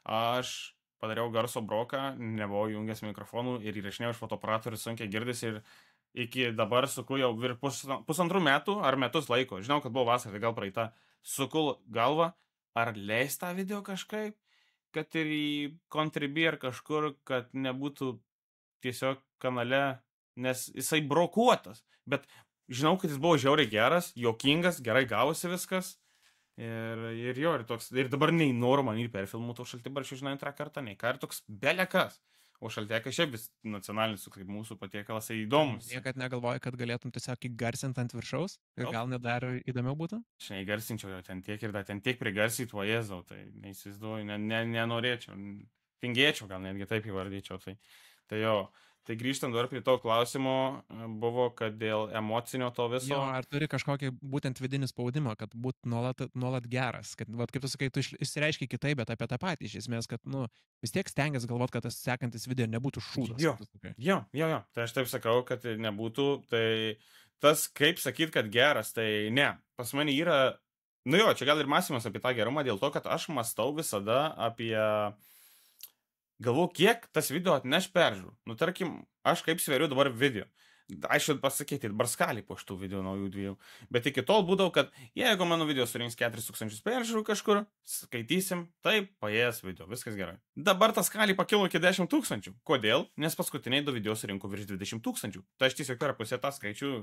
aš padariau garso broką, nebuvau jungęs mikrofonų ir įrašinėjau iš fotoaparato ir sunkiai girdisi ir iki dabar suku jau pusantrų metų ar metus laiko. Žinau, kad buvo vasara, tai gal praeita. Suku galvą, ar leis tą video kažkaip, kad ir į Contribui ar kažkur, kad nebūtų tiesiog kanale, nes jisai brokuotas. Bet žinau, kad jis buvo žiauriai geras, juokingas, gerai gavosi viskas. Ir jo, ir dabar nei noriu man ir perfilmuoti šaltibaršių, žinai, antrą kartą, nei ką, ir toks belekas. O šaltekai šiaip vis nacionalinis, kaip mūsų patiekalas, tai įdomus. Niekad negalvoji, kad galėtum tiesiog įgarsinti ant viršaus ir Jo. gal net dar įdomiau būtų? Aš neįgarsinčiau jo ten tiek ir dar ten tiek prigarsyt, o Jėzau, tai neįsivaizduoju, nenorėčiau, tingėčiau, gal netgi taip įvardyčiau. Tai jo, tai grįžtant dar prie to klausimo, buvo, kad dėl emocinio to viso. Jo, ar turi kažkokį būtent vidinį spaudimą, kad būtų nuolat geras, kad, vat, kaip tu sakai, tu išsireiški kitaip, bet apie tą patį iš esmės, kad, nu, vis tiek stengiasi galvoti, kad tas sekantis video nebūtų šūdas. Jo, jo, tai aš taip sakau, kad nebūtų, tai tas, kaip sakyt, kad geras, tai ne, pas mane yra, nu jo, čia gal ir mąstymas apie tą gerumą, dėl to, kad aš mąstau visada apie, galvoju, kiek tas video atneš peržiūrų. Nu, tarkim, aš kaip sveriu dabar video. Aišku, pasakyti, dabar skaliai po šitų video naujų dviejų. Bet iki tol būdavo, kad jeigu mano video surinks 4000 peržiūrų kažkur, skaitysim, taip, paėjęs video, viskas gerai. Dabar tas skaliai pakilo iki 10 000. Kodėl? Nes paskutiniai du video surinko virš 20 000. Tai aš tiesiog per pusę tą skaičių,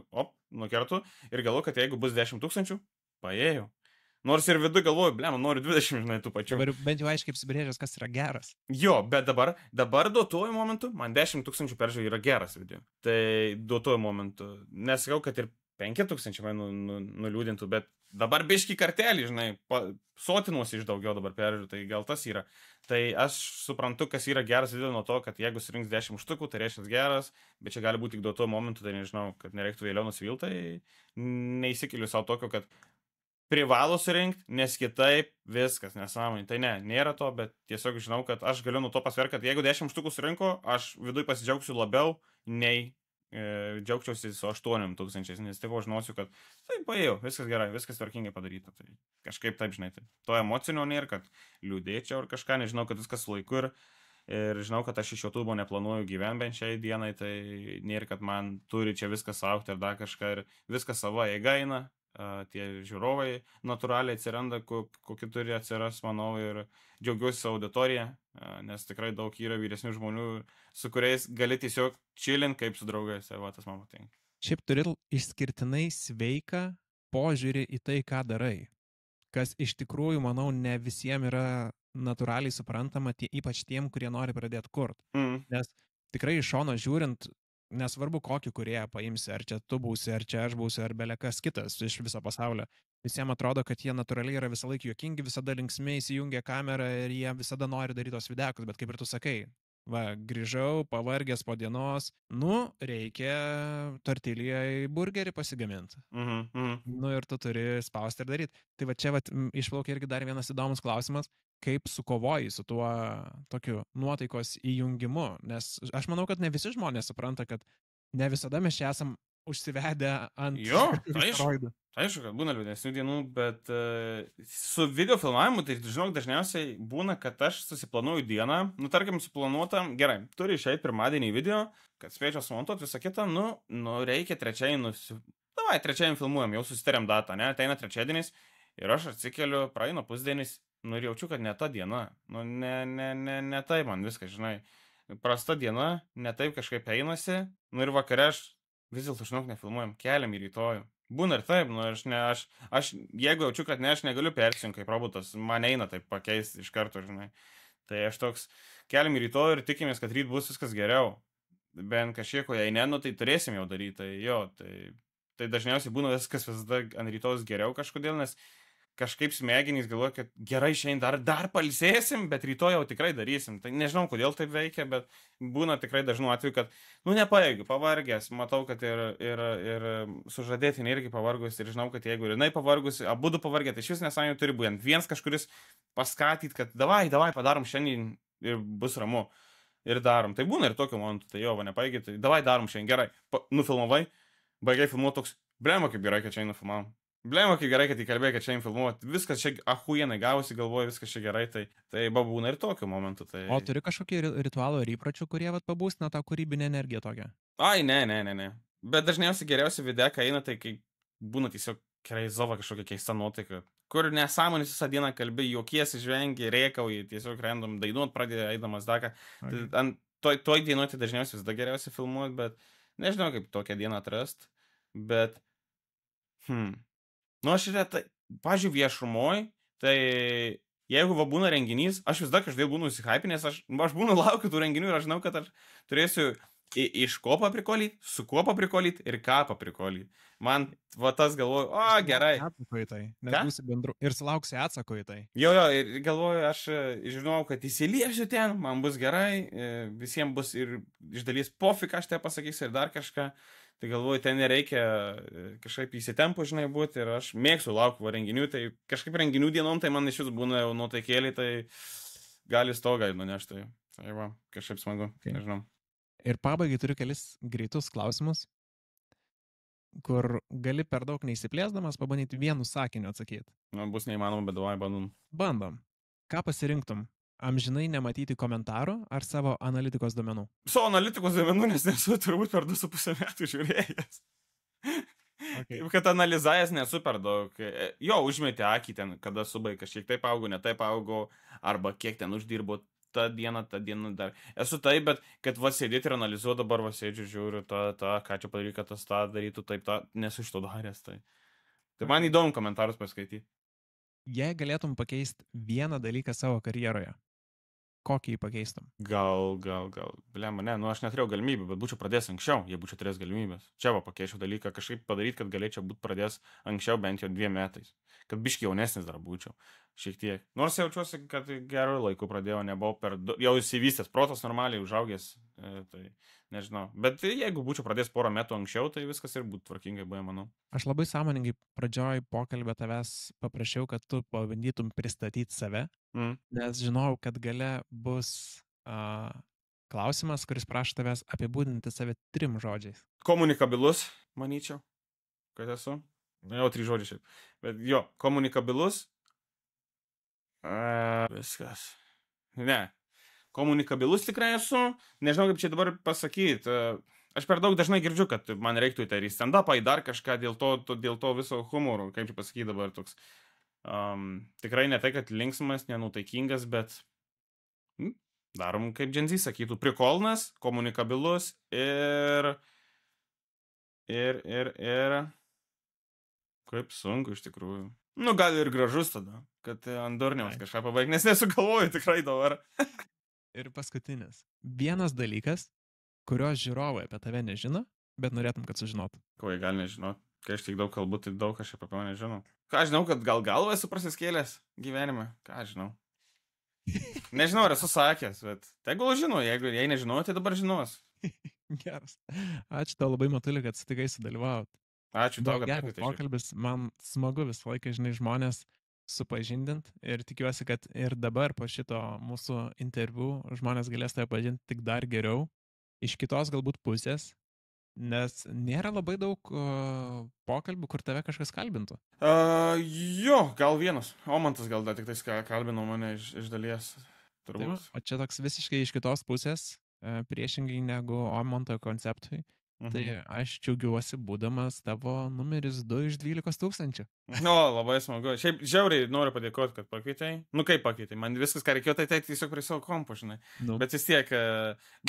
nukertu ir galvoju, kad jeigu bus 10 000, paėjo. Nors ir vidu galvoju, blem, noriu 20, žinai, tų pačių. Bent jau aiškiai apsibrėžęs, kas yra geras. Jo, bet dabar duotuoju momentu, man 10 000 peržiūrų yra geras video. Tai duotuoju momentu. Nesakau, kad ir 5 000 man nuliūdintų, bet dabar biški kartelį, žinai, sotinuosi iš daugiau dabar peržiūrų, tai gal tas yra. Tai aš suprantu, kas yra geras video nuo to, kad jeigu surinks 10 štukų, tai reiškia geras, bet čia gali būti tik duotuoju momentu, tai nežinau, kad nereiktų vėliau nusivilti, tai neįsikeliu savo tokio, kad privalo surinkti, nes kitaip viskas nesąmonė. Tai ne, nėra to, bet tiesiog žinau, kad aš galiu nuo to pasverti, kad jeigu 10 štukų surinko, aš viduj pasidžiaugsiu labiau, nei džiaugčiausi su 8 000, nes taip žinosiu, kad taip paėjau, viskas gerai, viskas tvarkingai padaryta. Tai kažkaip taip, žinai, tai to emocinio nėra, kad liūdėčiau ar kažką, nežinau, kad viskas laiku ir žinau, kad aš iš YouTube neplanuoju gyventi bent šiai dienai, tai nėra, kad man turi čia viskas aukti ir dar kažką ir viskas savo eiga eina. Tie žiūrovai natūraliai atsiranda, kokie turi atsiras, manau, ir džiaugiuosi savo auditoriją, nes tikrai daug yra vyresnių žmonių, su kuriais gali tiesiog chillint kaip su draugais, va, tas man patinka. Šiaip turi išskirtinai sveiką požiūrį į tai, ką darai, kas iš tikrųjų, manau, ne visiems yra natūraliai suprantama, ypač tiem, kurie nori pradėti kurti. Nes tikrai iš šono žiūrint, nesvarbu, kokį kurėją paimsi, ar čia tu būsi, ar čia aš būsiu, ar belekas kitas iš viso pasaulio. Visiems atrodo, kad jie natūraliai yra visą laiką juokingi, visada linksmi, įsijungia kamerą ir jie visada nori daryti tos videkus, bet kaip ir tu sakai, va, grįžau, pavargęs po dienos, nu, reikia tortilijai burgerį pasigaminti. Nu, ir tu turi spausti ir daryti. Tai va čia va, išplaukia irgi dar vienas įdomus klausimas, kaip sukovoji su tuo tokiu nuotaikos įjungimu, nes aš manau, kad ne visi žmonės supranta, kad ne visada mes čia esam užsivedę ant steroidų. Tai aišku, kad būna liūdnesnių dienų, bet su video filmavimu, tai žinok, dažniausiai būna, kad aš susiplanuoju dieną, nu, tarkim, suplanuota, gerai, turi išeiti pirmadienį video, kad spėčiau sumontuoti visą kitą, nu, reikia trečiąjį, davai, trečiąjį filmuojam, jau susitarėm datą, ne, ateina trečiadienis ir aš atsikeliu, praeina pusdienis, nu, ir jaučiu, kad ne ta diena, nu, ne taip man viskas, žinai, prasta diena, ne taip kažkaip einasi, nu, ir vakare aš vis dėlto, žinok, nefilmuojam, keliam į rytojų. Būna ir taip, nu, aš jeigu jaučiu, kad ne, aš negaliu persijungti kaip robotas, man eina taip pakeisti iš karto, žinai. Tai aš toks, keliam į rytojų ir tikimės, kad ryt bus viskas geriau. Bent kažkiek, o jei ne, nu, tai turėsim jau daryti, tai jo, tai dažniausiai būna viskas visada ant rytojus geriau kažkodėl, nes kažkaip smegenys galvoja, kad gerai šiandien dar palsėsim, bet rytoj jau tikrai darysim. Tai nežinau, kodėl taip veikia, bet būna tikrai dažnų atveju, kad, nu, nepaėgiu, pavargęs, matau, kad ir sužadėtinė irgi pavargus ir žinau, kad jeigu ir jinai pavargus, abudu pavargę, tai šis nesąjungų turi būti vienas kažkuris paskatyt, kad davai, padarom šiandien ir bus ramu. Ir darom. Tai būna ir tokiu momentu, tai jo, nepaėgi, tai davai darom šiandien gerai. Nufilmavai, baigiai filmuoti toks, blema kaip gerai, kad šiandien nufilmavom. Blema, kaip gerai, kad įkalbėjai, kad šiandien filmuoti. Viskas čia ahuienai gavosi, galvoju, viskas čia gerai, tai būna ir tokiu momentu. Tai... O turi kažkokį ritualų ir įpročių, kurie pabūstina tą kūrybinę energiją tokią? Ai, ne. Bet dažniausiai geriausia videka eina, tai kai būna tiesiog kreizova kažkokia keista nuotaika, kur nesąmonės visą dieną kalbi, jokiesi, žvengi, rėkauji, tiesiog random dainuot pradėjo eidamas daką. Okay. Toj dienoj tai dažniausiai visada geriausia filmuoti, bet nežinau, kaip tokią dieną atrast. Bet, nu, aš retai, pažiūrėjau, viešumoj, tai jeigu va būna renginys, aš vis dar kažkaip būnu įsihypinęs, aš būnu laukiu tų renginių ir aš žinau, kad aš turėsiu iš ko paprikolyt, su kuo paprikolyt ir ką paprikolyt. Man va tas galvoju, gerai. Atsako į tai, nes būsi bendru ir sulauksi atsako į tai. Jo, ir galvoju, aš žinau, kad įsiliepsiu ten, man bus gerai, visiems bus ir iš dalies pofik, aš te pasakysiu ir dar kažką. Tai galvoju, ten nereikia kažkaip įsitempu, žinai, būti ir aš mėgstu laukti renginių, tai kažkaip renginių dienom, tai man iš jūsų būna jau nuotaikėlį, tai gali stogą nunešti. Tai va, kažkaip smagu, nežinau. Ir pabaigai turiu kelis greitus klausimus, kur gali per daug neįsiplėsdamas pabandyti vienu sakiniu atsakyti. Bus neįmanoma, bet davai bandom. Bandom. Ką pasirinktum? Amžinai nematyti komentarų ar savo analitikos duomenų? Savo analitikos duomenų, nes nesu turbūt per 2,5 metų žiūrėjęs. Okay. Kad analizavęs nesu per daug. Jo, užmetė akį ten, kada subai kažkiek taip augo, ne taip augo, arba kiek ten uždirbo tą dieną dar. Esu taip, bet kad va sėdėti ir analizuoti dabar va sėdžiu, žiūriu ką čia padaryti, kad tas tą darytų, taip, nesu iš to daręs. Tai man įdomu komentarus paskaityti. Jei galėtum pakeisti vieną dalyką savo karjeroje, kokį jį pakeistum? Gal, blema, ne, aš neturėjau galimybių, bet būčiau pradėjęs anksčiau, jei būčiau turėjęs galimybės. Čia va pakeičiau dalyką, kažkaip padaryti, kad galėčiau būti pradėjęs anksčiau bent jau 2 metais. Kad biški jaunesnis dar būčiau. Šiek tiek. Nors jaučiuosi, kad gerų laikų pradėjau, nebuvau jau įsivystęs, protas normaliai užaugęs, tai nežinau. Bet jeigu būčiau pradėjęs 1 metų anksčiau, tai viskas ir būtų tvarkingai buvę, manau. Aš labai sąmoningai pradžioj pokalbio tavęs paprašiau, kad tu pabandytum pristatyti save, nes žinau, kad gale bus klausimas, kuris prašo tavęs apibūdinti save 3 žodžiais. Komunikabilus, manyčiau, kad esu. Jau 3 žodžiai šiaip. Bet jo, komunikabilus. Viskas. Ne. Komunikabilus tikrai esu. Nežinau, kaip čia dabar pasakyti. Aš per daug dažnai girdžiu, kad man reiktų į stand-upą, į dar kažką dėl to viso humoro. Kaip čia pasakyti dabar toks. Tikrai ne tai, kad linksmas, nenutaikingas, bet darom, kaip Gen Z sakytų, prikolnas, komunikabilus ir kaip sunku iš tikrųjų. Gal ir gražus tada, kad ant durniaus kažką pabaigti, nes nesugalvoju tikrai dabar. Ir paskutinis. Vienas dalykas, kurio žiūrovai apie tave nežino, bet norėtum, kad sužinotų. Ko jie gali nežinoti? Kai aš tik daug kalbu, tai daug aš apie mane žinau. Ką žinau, kad gal galvą esu prasiskėlęs gyvenime? Ką žinau? Nežinau, ar esu sakęs, bet tegul žinau, jei nežinau, tai dabar žinos. Geras. Ačiū tau labai, Matuli, kad sutikai sudalyvauti. Ačiū tau, kad geras pokalbis. Man smagu visą laiką, žinai, žmonės supažindint ir tikiuosi, kad ir dabar po šito mūsų interviu žmonės galės tave pažinti tik dar geriau, iš kitos galbūt pusės, nes nėra labai daug pokalbių, kur tave kažkas kalbintų. Jo, gal vienas. Omantas gal dar tik tais kalbino mane iš dalies. Turbūt. O čia toks visiškai iš kitos pusės, priešingai negu Omanto konceptui. Tai aš džiaugiuosi būdamas tavo numeris 2 iš 12 000. Labai smagu. Šiaip žiauriai noriu padėkoti, kad pakvietei. Kaip pakvietei? Man viskas, ką reikėjo, tai tiesiog prie savo kompo, žinai. Bet vis tiek,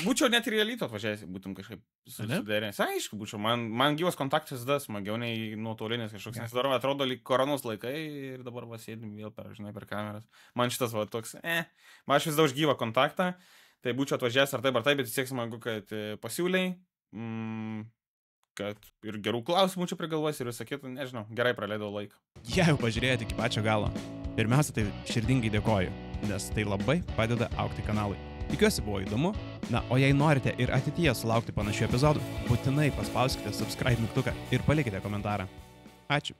būčiau net ir į Alytų atvažiavęs, būtum kažkaip susiderėjęs. Aišku, būčiau. Man gyvas kontaktas da smagiau nei nuotolinis kažkoks. Nes dabar atrodo lyg koronos laikai ir dabar sėdim vėl per kameras. Man šitas toks, man aš vis daug gyvą kontaktą, tai būčiau atvažiavęs ar taip, bet vis tiek smagu, kad pasiūlei. Kad ir gerų klausimų čia prigalvos ir visą kitą, nežinau, gerai praleidau laiką. Jeigu pažiūrėjote iki pačio galo, pirmiausia, tai širdingai dėkoju, nes tai labai padeda augti kanalui. Tikiuosi buvo įdomu, o jei norite ir ateityje sulaukti panašių epizodų, būtinai paspauskite subscribe mygtuką ir palikite komentarą. Ačiū.